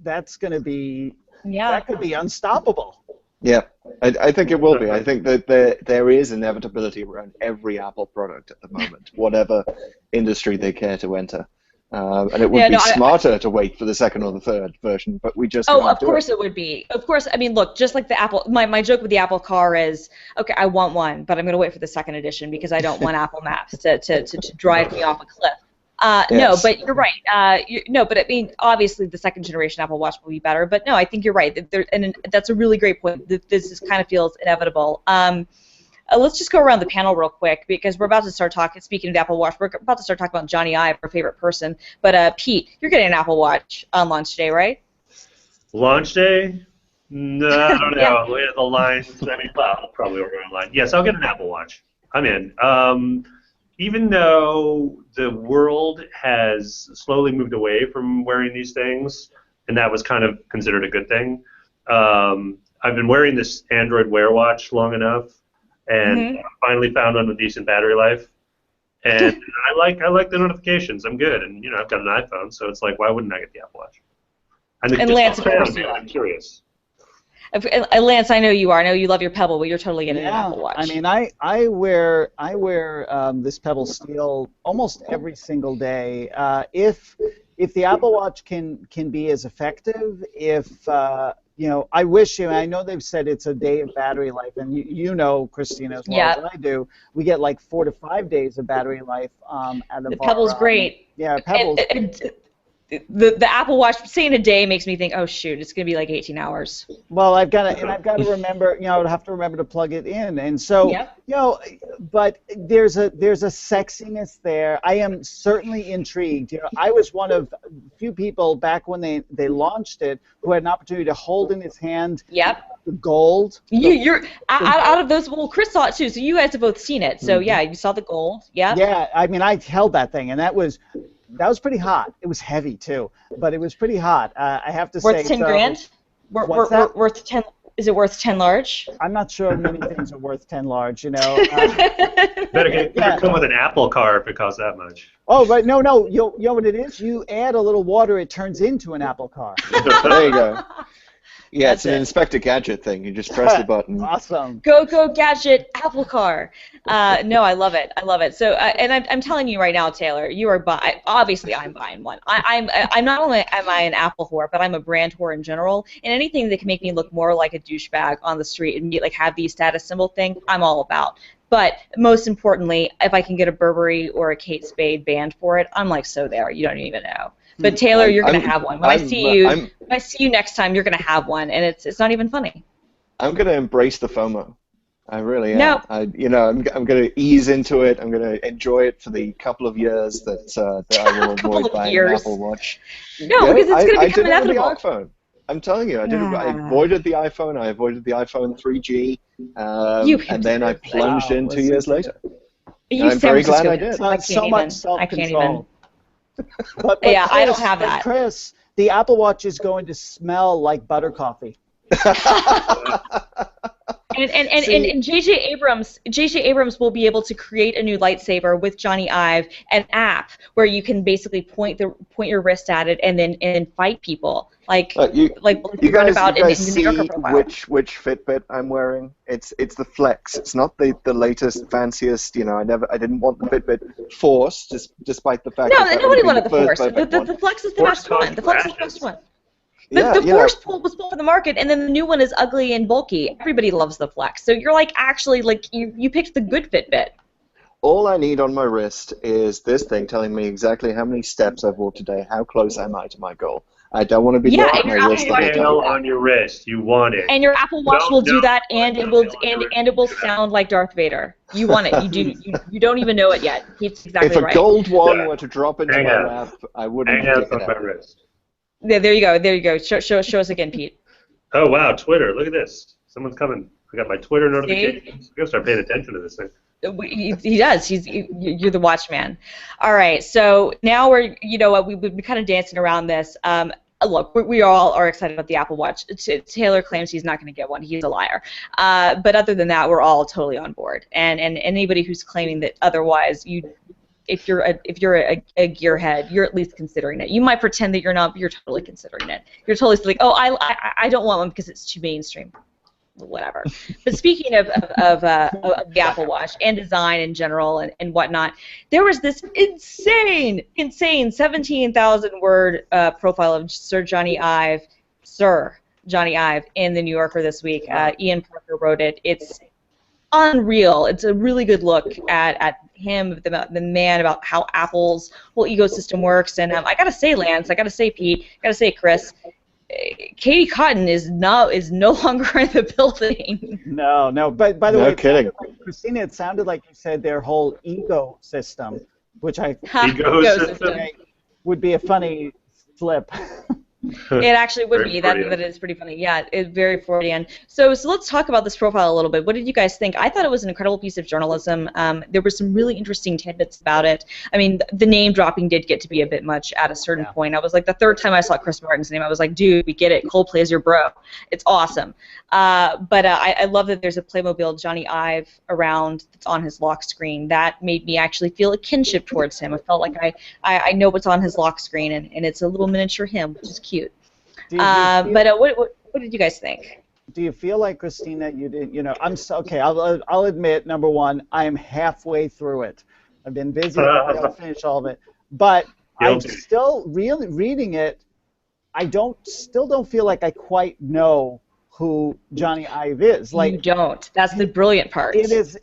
that's going to be, that could be unstoppable. yeah, I think it will be. I think that there is inevitability around every Apple product at the moment, whatever industry they care to enter. And it would be smarter to wait for the second or the third version, but we just of course it would be. Of course, I mean, look, just like the Apple, my joke with the Apple car is, okay, I want one, but I'm going to wait for the second edition because I don't want Apple Maps to drive me off a cliff. Yes. No, but you're right. No, but I mean, obviously the second generation Apple Watch will be better. But no, I think you're right. And that's a really great point. This kind of feels inevitable. Let's just go around the panel real quick because we're about to start talking. Speaking of the Apple Watch, we're about to start talking about Johnny Ive, our favorite person. But Pete, you're getting an Apple Watch on launch day, right? Launch day? No, I don't know. Look at the lines. I mean, well, I'll probably order online. Yes, I'll get an Apple Watch. I'm in. Even though the world has slowly moved away from wearing these things, and that was kind of considered a good thing, I've been wearing this Android Wear Watch long enough, and finally found one with decent battery life. And I like the notifications. I'm good, and I've got an iPhone, so it's like, why wouldn't I get the Apple Watch? And Lance, of course, I'm curious. Lance, I know you are. I know you love your Pebble, but you're totally getting an Apple Watch. I mean, I wear this Pebble Steel almost every single day. If the Apple Watch can be as effective, I wish I know they've said it's a day of battery life, and Christina, as well as I do, we get like 4 to 5 days of battery life out of the Pebble's great. Yeah, Pebble's. The Apple Watch saying a day makes me think, oh shoot, it's gonna be like 18 hours. Well, I've got to remember, I have to remember to plug it in, and so but there's a sexiness there. I am certainly intrigued. I was one of a few people back when they launched it who had an opportunity to hold in his hand the gold. You're out of those. Well, Chris saw it too, so you guys have both seen it. So yeah, you saw the gold. Yeah. Yeah, I mean, I held that thing, and that was pretty hot. It was heavy too, but it was pretty hot. I have to say. Worth 10 grand? Worth 10? Is it worth 10 large? I'm not sure many things are worth 10 large. Better come with an Apple car if it costs that much. Oh, right. No. You know what it is? You add a little water, it turns into an Apple car. There you go. Yeah, it's an Inspector Gadget thing. You just press the button. Awesome. Go Gadget Apple Car. No, I love it. I love it. So, and I'm telling you right now, Taylor, you are obviously I'm buying one. I'm not only am I an Apple whore, but I'm a brand whore in general. And anything that can make me look more like a douchebag on the street and have the status symbol thing, I'm all about. But most importantly, if I can get a Burberry or a Kate Spade band for it, I'm like so there. You don't even know. But Taylor, you're gonna have one. When I see you next time, you're gonna have one, and it's not even funny. I'm gonna embrace the FOMO. I really am. No. I'm gonna ease into it. I'm gonna enjoy it for the couple of years that I will avoid buying an Apple Watch. No, because it's gonna become inevitable. I did it with the iPhone. I'm telling you, I did it. I avoided the iPhone. I avoided the iPhone 3G, and then I plunged in 2 years later. I'm very glad I did. So much self-control. But yeah, Chris, I don't have that. Chris, the Apple Watch is going to smell like butter coffee. And J.J. Abrams will be able to create a new lightsaber with Johnny Ive, an app where you can basically point your wrist at it and fight people. You guys see which Fitbit I'm wearing? It's the Flex. It's not the latest, fanciest. I didn't want the Fitbit Force, despite the fact that nobody wanted the Force. The Flex is the best one. The Flex is the best one. The Force was pulled from the market, and then the new one is ugly and bulky. Everybody loves the Flex. So you're you picked the good Fitbit. All I need on my wrist is this thing telling me exactly how many steps I've walked today, how close am I to my goal. I don't want to be Yeah, looking and at your my Apple wrist Watch all the can do time. that. On your wrist. You want it. And your Apple Watch No, will do no, that, and it will and it will sound like Darth Vader. You want it. You do. You don't even know it yet. He's exactly If a right. gold one were to drop into my Hangouts. lap, I wouldn't Hangouts pick on it my up. wrist. There you go. There you go. Show us again, Pete. Oh wow, Twitter! Look at this. Someone's coming. I got my Twitter See? notifications. I gotta start paying attention to this thing. He does. You're the watchman. All right. So now we're, you know what, we've been kind of dancing around this. Look, we all are excited about the Apple Watch. Taylor claims he's not going to get one. He's a liar. But other than that, we're all totally on board. And anybody who's claiming that otherwise, if you're a gearhead, you're at least considering it. You might pretend that you're not, but you're totally considering it. You're totally like, oh, I don't want one because it's too mainstream. Whatever. But speaking of the Apple Watch and design in general and whatnot, there was this insane 17,000-word profile of Johnny Ive in the New Yorker this week. Ian Parker wrote it. It's unreal. It's a really good look at him, the man, about how Apple's whole ecosystem works. And I gotta say, Lance, I gotta say, Pete, I gotta say, Chris, Katie Cotton is no longer in the building. No. But by the No way, kidding. Christina, it sounded like you said their whole ego system, which I Ecosystem. would be a funny flip. It actually would Very be. That Freudian. is pretty funny. Yeah, it's very Freudian. So let's talk about this profile a little bit. What did you guys think? I thought it was an incredible piece of journalism. There were some really interesting tidbits about it. I mean, the name dropping did get to be a bit much at a certain point. I was like, the third time I saw Chris Martin's name, I was like, dude, we get it. Coldplay is your bro. It's awesome. But I love that there's a Playmobil Johnny Ive around that's on his lock screen. That made me actually feel a kinship towards him. I felt like I know what's on his lock screen, and it's a little miniature him, which is cute. But what did you guys think? Do you feel like, Christina, you didn't, okay, I'll admit, number one, I am halfway through it. I've been busy, I don't finish all of it. But I'm still really reading it. I still don't feel like I quite know who Johnny Ive is. Like, You don't. That's the brilliant part. he is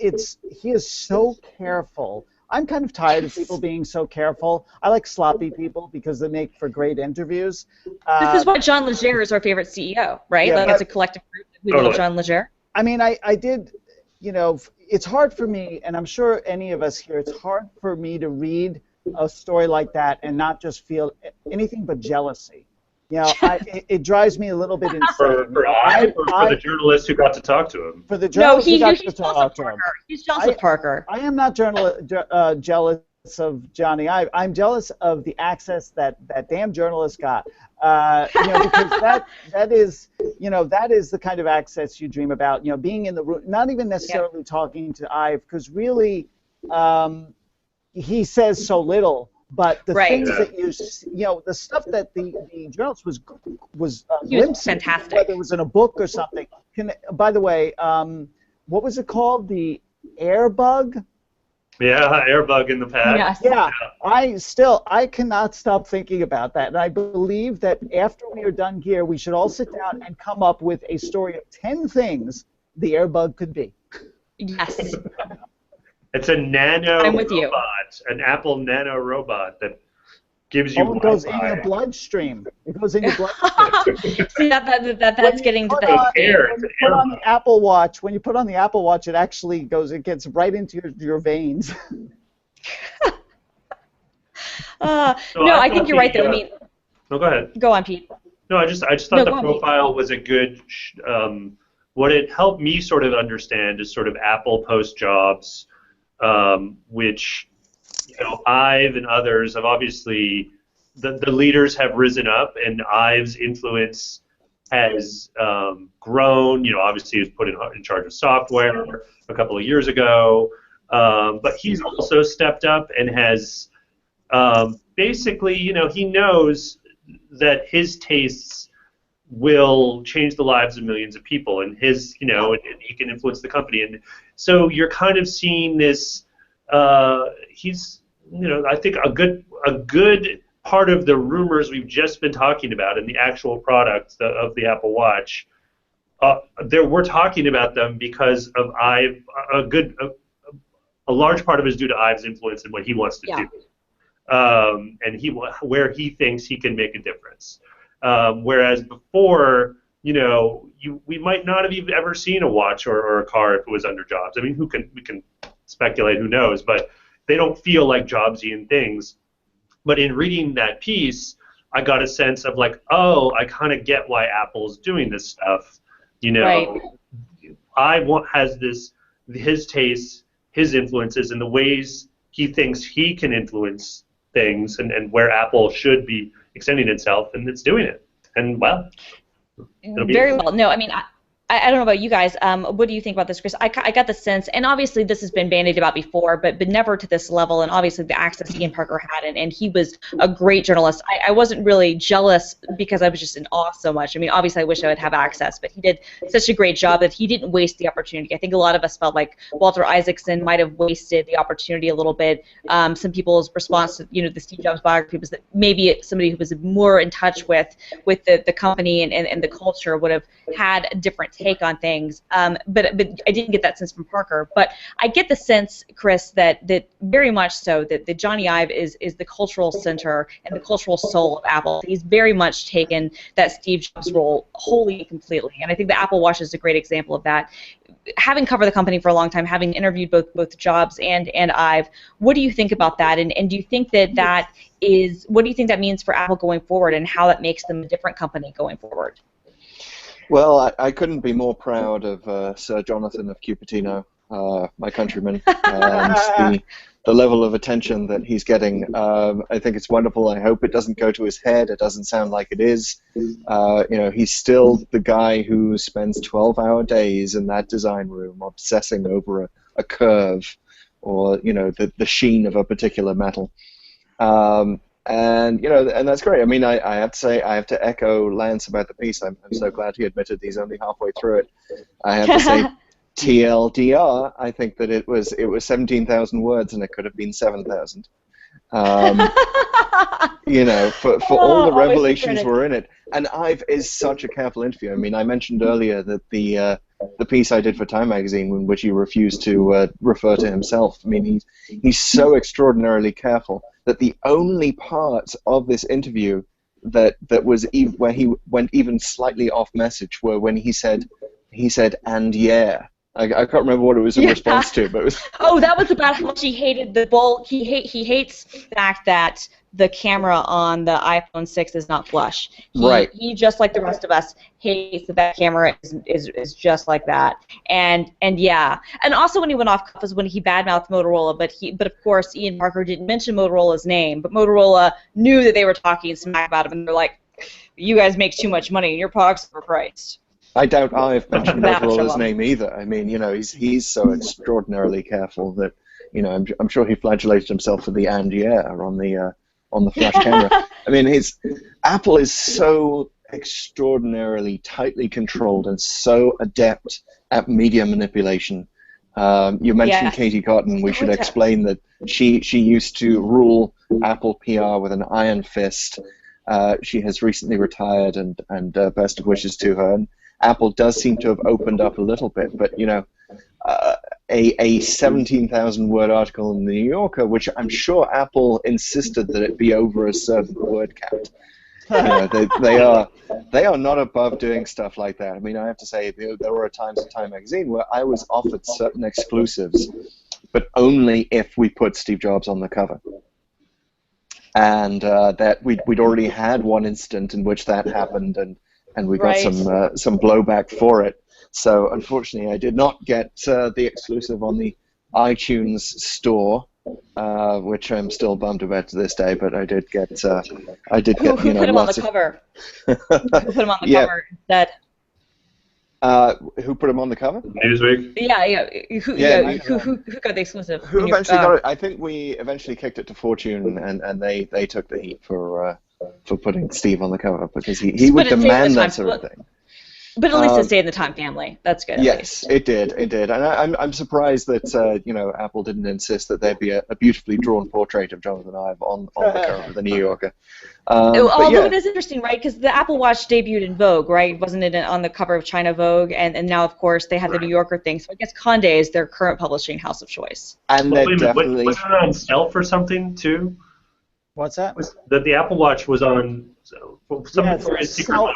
so careful. I'm kind of tired of people being so careful. I like sloppy people because they make for great interviews. This is why John Legere is our favorite CEO, right? Yeah, like, as a collective group, we love John Legere. I mean, I did, it's hard for me, and I'm sure any of us here, it's hard for me to read a story like that and not just feel anything but jealousy. It drives me a little bit insane. For Ive or for the journalist who got to talk to him? For the journalist who got to talk to him. He's Joseph Parker. I am not jealous of Johnny Ive. I'm jealous of the access that damn journalist got. Because that is the kind of access you dream about. Being in the room, not even necessarily talking to Ive, because really, he says so little. But the things that the stuff that the journalist was glimpsing, fantastic. whether it was in a book or something. By the way, what was it called? The airbug? Yeah, airbug in the pad. Yes. Yeah, I cannot stop thinking about that, and I believe that after we are done here, we should all sit down and come up with a story of 10 things the airbug could be. Yes. It's a nano I'm with you. robot, an Apple nano robot that gives you it goes in Wi-Fi. your bloodstream. It goes in your bloodstream. See, that's getting to the When you put on the Apple Watch, it actually gets right into your veins. I think you're right though. I mean, no, go ahead. Go on, Pete. No, I just thought the profile was a good. What it helped me sort of understand is sort of Apple post Jobs, which Ive and others have obviously the leaders have risen up, and Ive's influence has grown. Obviously he was put in charge of software a couple of years ago, but he's also stepped up and has basically, he knows that his tastes will change the lives of millions of people, and his, and he can influence the company, and so you're kind of seeing this. He's, I think a good part of the rumors we've just been talking about in the actual product of the Apple Watch. We're talking about them because of Ive. A large part of it is due to Ive's influence and what he wants to do, and where he thinks he can make a difference. Whereas before, we might not have even ever seen a watch or a car if it was under Jobs. I mean, we can speculate, who knows, but they don't feel like Jobsian things. But in reading that piece, I got a sense of like, oh, I kind of get why Apple's doing this stuff. Right. Has his tastes, his influences, and the ways he thinks he can influence things, and where Apple should be extending itself, and it's doing it. And well, very well. No, I mean, I don't know about you guys. What do you think about this, Chris? I got the sense, and obviously this has been bandied about before, but never to this level, and obviously the access Ian Parker had, and he was a great journalist. I wasn't really jealous because I was just in awe so much. I mean, obviously I wish I would have access, but he did such a great job that he didn't waste the opportunity. I think a lot of us felt like Walter Isaacson might have wasted the opportunity a little bit. Some people's response to, the Steve Jobs biography was that maybe somebody who was more in touch with the company and the culture would have had a different take on things, but I didn't get that sense from Parker. But I get the sense, Chris, that very much so that Johnny Ive is the cultural center and the cultural soul of Apple. He's very much taken that Steve Jobs role wholly and completely, and I think the Apple Watch is a great example of that. Having covered the company for a long time, having interviewed both Jobs and Ive, what do you think about that? And do you think that is, what do you think that means for Apple going forward, and how that makes them a different company going forward? Well, I couldn't be more proud of Sir Jonathan of Cupertino, my countryman, and the level of attention that he's getting. I think it's wonderful. I hope it doesn't go to his head. It doesn't sound like it is. He's still the guy who spends 12-hour days in that design room obsessing over a curve or, the sheen of a particular metal. And that's great. I mean, I have to say, I have to echo Lance about the piece. I'm so glad he admitted he's only halfway through it. I have to say, TLDR, I think that it was 17,000 words and it could have been 7,000. For all the revelations were in it. And Ive is such a careful interview. I mean, I mentioned earlier that the piece I did for Time Magazine, in which he refused to refer to himself. I mean, he's so extraordinarily careful that the only part of this interview that was where he went even slightly off message were when he said and yeah. I can't remember what it was in response to, but it was. Oh, that was about how much he hated the bulk. He hates the fact that the camera on the iPhone 6 is not flush. Right. He, just like the rest of us, hates that camera is just like that. And yeah. And also when he went off cuff was when he badmouthed Motorola, but of course Ian Parker didn't mention Motorola's name, but Motorola knew that they were talking smack about him, and they're like, you guys make too much money and your products are overpriced. I doubt I've mentioned Motorola's name either. I mean, he's so extraordinarily careful that, I'm sure he flagellated himself for the and yeah on the flash camera. I mean, Apple is so extraordinarily tightly controlled and so adept at media manipulation. You mentioned Katie Cotton. We should explain that she used to rule Apple PR with an iron fist. She has recently retired, and best of wishes to her. And Apple does seem to have opened up a little bit, but a 17,000-word article in the New Yorker, which I'm sure Apple insisted that it be over a certain word count. They are not above doing stuff like that. I mean, I have to say there were times in Time Magazine where I was offered certain exclusives, but only if we put Steve Jobs on the cover. And that we'd already had one incident in which that happened, and we got some blowback for it. So unfortunately, I did not get the exclusive on the iTunes store, which I'm still bummed about to this day. But I did get Who put him on the cover? Who put him on the cover instead? Who put him on the cover? Newsweek. Who got the exclusive? Who eventually got it? I think we eventually kicked it to Fortune, and they took the heat for putting Steve on the cover because he would demand that sort of thing. But at least it stayed in the Time family. That's good. Yes, it did. And I'm surprised that Apple didn't insist that there be a beautifully drawn portrait of Jonathan Ive on the cover of the New Yorker. Although it is interesting, right? Because the Apple Watch debuted in Vogue, right? Wasn't it on the cover of China Vogue? And now, of course, they have the New Yorker thing. So I guess Condé is their current publishing house of choice. And they're definitely was it on Stealth or something too? What's that? That the Apple Watch was on some Yeah, Victoria's Secret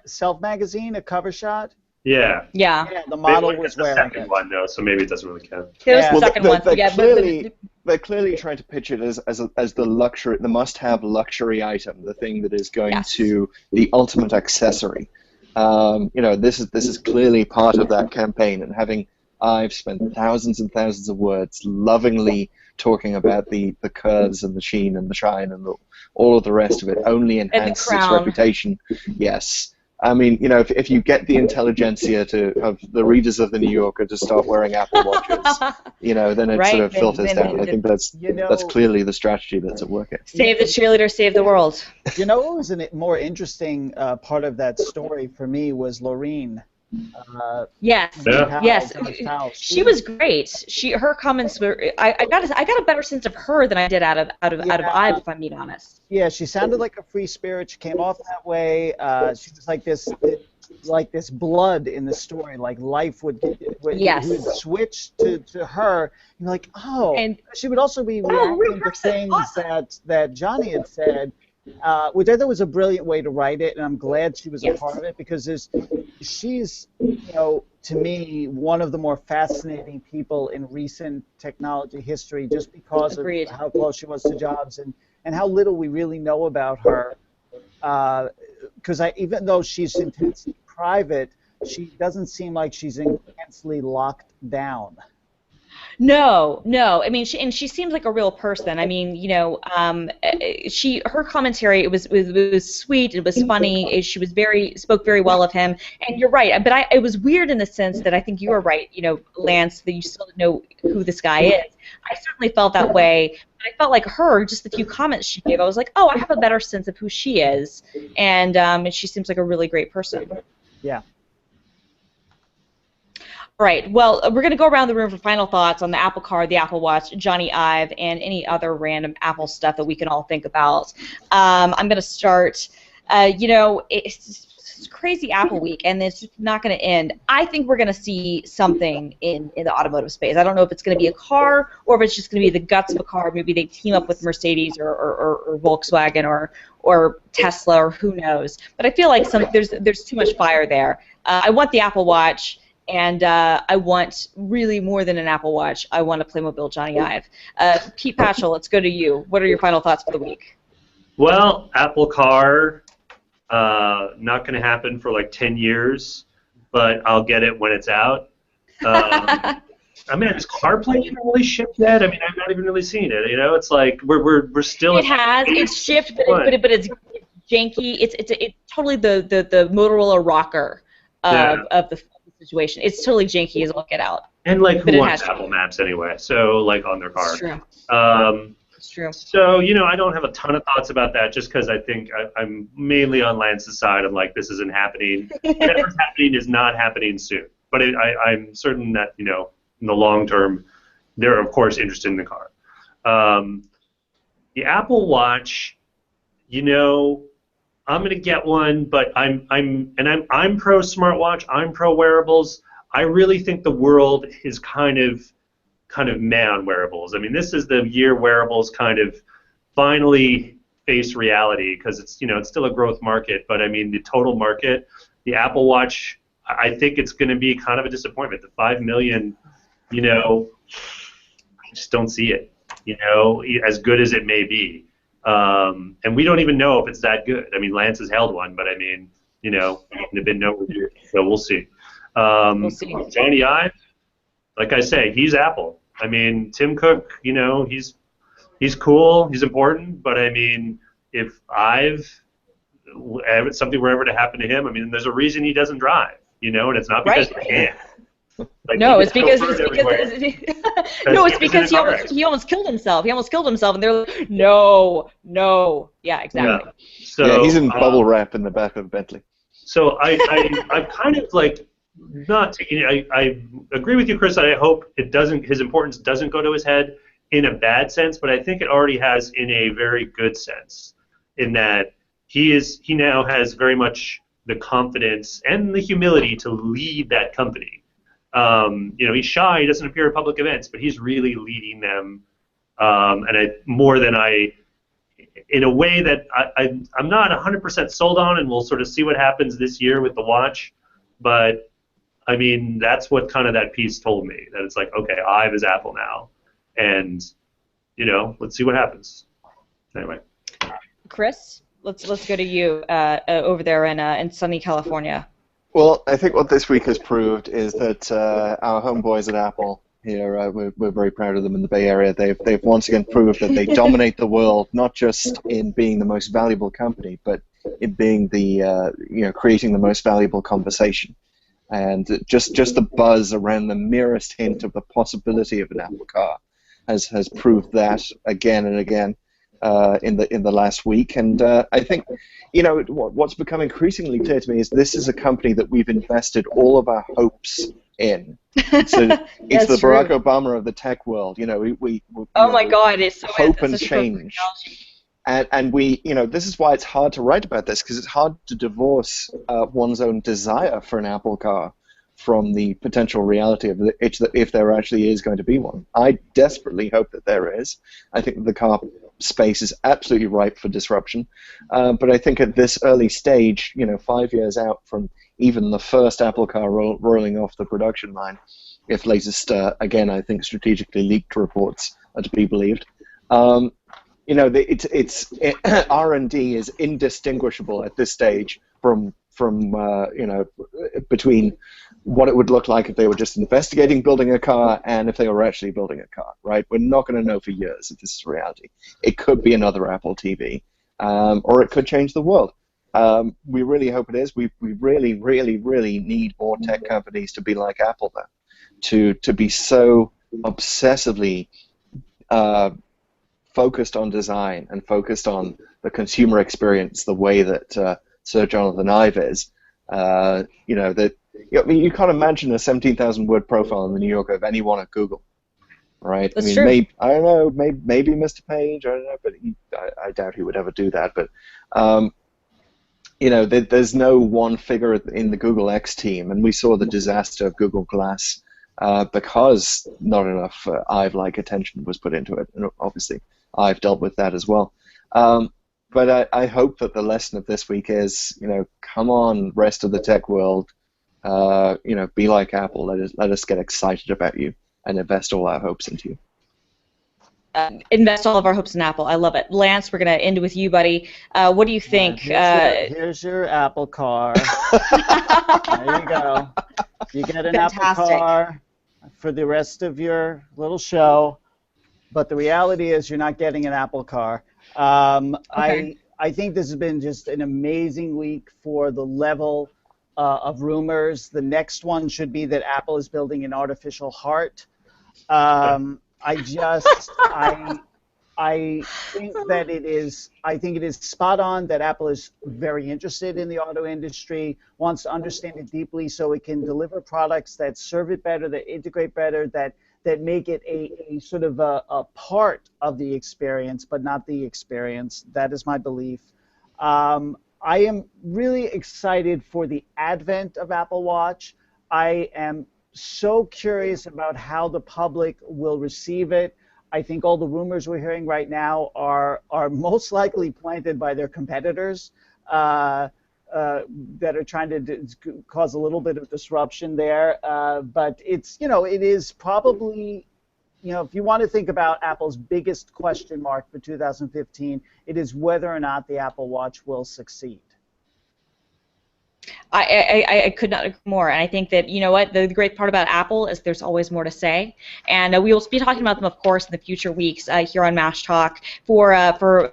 Self magazine, a cover shot. Yeah. Yeah. Yeah, the model Maybe was the wearing second it. one though, so maybe it doesn't really count. It was Yeah. the Well, second one. So yeah, they're clearly trying to pitch it as the luxury, the must-have luxury item, the thing that is going to the ultimate accessory. You know, this is clearly part of that campaign, and I've spent thousands and thousands of words lovingly talking about the curves and the sheen and the shine and all of the rest of it only enhances its reputation. Yes. I mean, you know, if you get the intelligentsia of the readers of the New Yorker to start wearing Apple Watches, you know, then it sort of filters down. I think that's clearly the strategy that's at work here. Save the cheerleader, save the world. You know what was a more interesting part of that story for me was Laureen. Yes. Powell. She was great. Her comments were. I got a better sense of her than I did out of Ive, if I'm being honest. Yeah, she sounded like a free spirit. She came off that way. She was like this blood in the story. Like life would switch to her. You're like, oh. And she would also be reacting to things that Johnny had said. Which I thought was a brilliant way to write it, and I'm glad she was a part of it, because she's, you know, to me, one of the more fascinating people in recent technology history, just because of how close she was to Jobs and how little we really know about her. Because even though she's intensely private, she doesn't seem like she's intensely locked down. No. I mean, she seems like a real person. I mean, you know, her commentary it was sweet. It was funny. She was spoke very well of him. And you're right. But it was weird in the sense that I think you were right. You know, Lance, that you still don't know who this guy is. I certainly felt that way. I felt like just the few comments she gave, I was like, oh, I have a better sense of who she is, and she seems like a really great person. Yeah. All right, well, we're going to go around the room for final thoughts on the Apple Card, the Apple Watch, Johnny Ive, and any other random Apple stuff that we can all think about. I'm going to start, you know, it's crazy Apple Week, and it's just not going to end. I think we're going to see something in the automotive space. I don't know if it's going to be a car or if it's just going to be the guts of a car. Maybe they team up with Mercedes or Volkswagen or Tesla or who knows. But I feel like there's too much fire there. I want the Apple Watch. And I want really more than an Apple Watch. I want a Playmobil Johnny Ive. Pete Patchell, let's go to you. What are your final thoughts for the week? Well, Apple Car, not going to happen for like 10 years, but I'll get it when it's out. I mean, has CarPlay even really shipped yet? I mean, I've not even really seen it. You know, it's like we're still. It's shipped, but it's janky. It's totally the Motorola rocker of the situation. It's totally janky as all get out. And like, who wants Apple Maps anyway? So like on their car. It's true. It's true. So you know, I don't have a ton of thoughts about that, just because I think I'm mainly on Lance's side. I'm like, this isn't happening. Whatever's happening is not happening soon. But I'm certain that, you know, in the long term, they're of course interested in the car. The Apple Watch, you know, I'm gonna get one, but I'm pro smartwatch. I'm pro wearables. I really think the world is kind of meh on wearables. I mean, this is the year wearables kind of finally face reality, because it's, you know, it's still a growth market. But I mean, the total market, the Apple Watch, I think it's going to be kind of a disappointment. The 5 million, you know, I just don't see it. You know, as good as it may be. And we don't even know if it's that good. I mean, Lance has held one, but I mean, you know, there've been no review, so we'll see. Johnny Ive, like I say, he's Apple. I mean, Tim Cook, you know, he's cool, he's important, but I mean, if something were ever to happen to him, I mean, there's a reason he doesn't drive, you know, and it's not because he can't. Like, no, it's because he almost killed himself. He almost killed himself, and they're like, no, yeah, exactly. Yeah. So yeah, he's in bubble wrap in the back of a Bentley. So I'm kind of like not taking it. I agree with you, Chris. I hope his importance doesn't go to his head in a bad sense, but I think it already has in a very good sense, in that he now has very much the confidence and the humility to lead that company. You know, he's shy, he doesn't appear at public events, but he's really leading them, more than I in a way that I'm not 100% sold on, and we'll sort of see what happens this year with the watch. But I mean, that's what kind of that piece told me, that it's like, okay, IVE is Apple now, and let's see what happens. Anyway, Chris, let's go to you over there in sunny California. Well, I think what this week has proved is that our homeboys at Apple here, we're very proud of them in the Bay Area. They've once again proved that they dominate the world, not just in being the most valuable company, but in being the creating the most valuable conversation. And just the buzz around the merest hint of the possibility of an Apple car has proved that again and again in the last week. And I think what's become increasingly clear to me is this is a company that we've invested all of our hopes in. It's the Barack Obama of the tech world. Oh my God, it's so hope and change. And we, this is why it's hard to write about this, because it's hard to divorce one's own desire for an Apple car from the potential reality of if there actually is going to be one. I desperately hope that there is. I think the car space is absolutely ripe for disruption. But I think at this early stage, 5 years out from even the first Apple car rolling off the production line, if latest, again, I think strategically leaked reports are to be believed, R&D is indistinguishable at this stage from between what it would look like if they were just investigating building a car and if they were actually building a car, right? We're not going to know for years if this is reality. It could be another Apple TV, or it could change the world. We really hope it is. We really, really, really need more tech companies to be like Apple, though, to be so obsessively focused on design and focused on the consumer experience the way that Sir Jonathan Ive is. You can't imagine a 17,000 word profile in the New Yorker of anyone at Google, right? That's true. I don't know, maybe Mr. Page, I don't know, but I doubt he would ever do that. But there's no one figure in the Google X team, and we saw the disaster of Google Glass because not enough Ive-like attention was put into it, and obviously I've dealt with that as well. But I hope that the lesson of this week is, come on, rest of the tech world, be like Apple. Let us get excited about you and invest all our hopes into you. Invest all of our hopes in Apple. I love it. Lance, we're going to end with you, buddy. What do you think? Here's your Apple car. There you go. You get an Fantastic. Apple car for the rest of your little show, but the reality is you're not getting an Apple car. Okay. I think this has been just an amazing week for the level of rumors. The next one should be that Apple is building an artificial heart. I think that it is spot on that Apple is very interested in the auto industry, wants to understand it deeply so it can deliver products that serve it better, that integrate better, that make it a sort of a part of the experience, but not the experience. That is my belief. I am really excited for the advent of Apple Watch. I am so curious about how the public will receive it. I think all the rumors we're hearing right now are most likely planted by their competitors that are trying to cause a little bit of disruption there. But it is probably, if you want to think about Apple's biggest question mark for 2015, it is whether or not the Apple Watch will succeed. I could not agree more, and I think that, the great part about Apple is there's always more to say, and we will be talking about them, of course, in the future weeks here on MASH Talk. For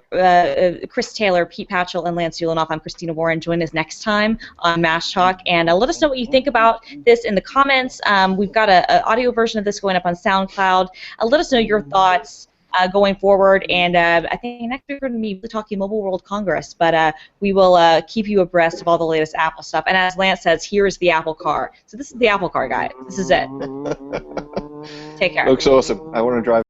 Chris Taylor, Pete Patchell, and Lance Ulanoff, I'm Christina Warren. Join us next time on MASH Talk, and let us know what you think about this in the comments. We've got an audio version of this going up on SoundCloud. Let us know your thoughts going forward, and I think next week we're going to be talking Mobile World Congress, but we will keep you abreast of all the latest Apple stuff. And as Lance says, here is the Apple car. So this is the Apple car, guys. This is it. Take care. Looks awesome. I want to drive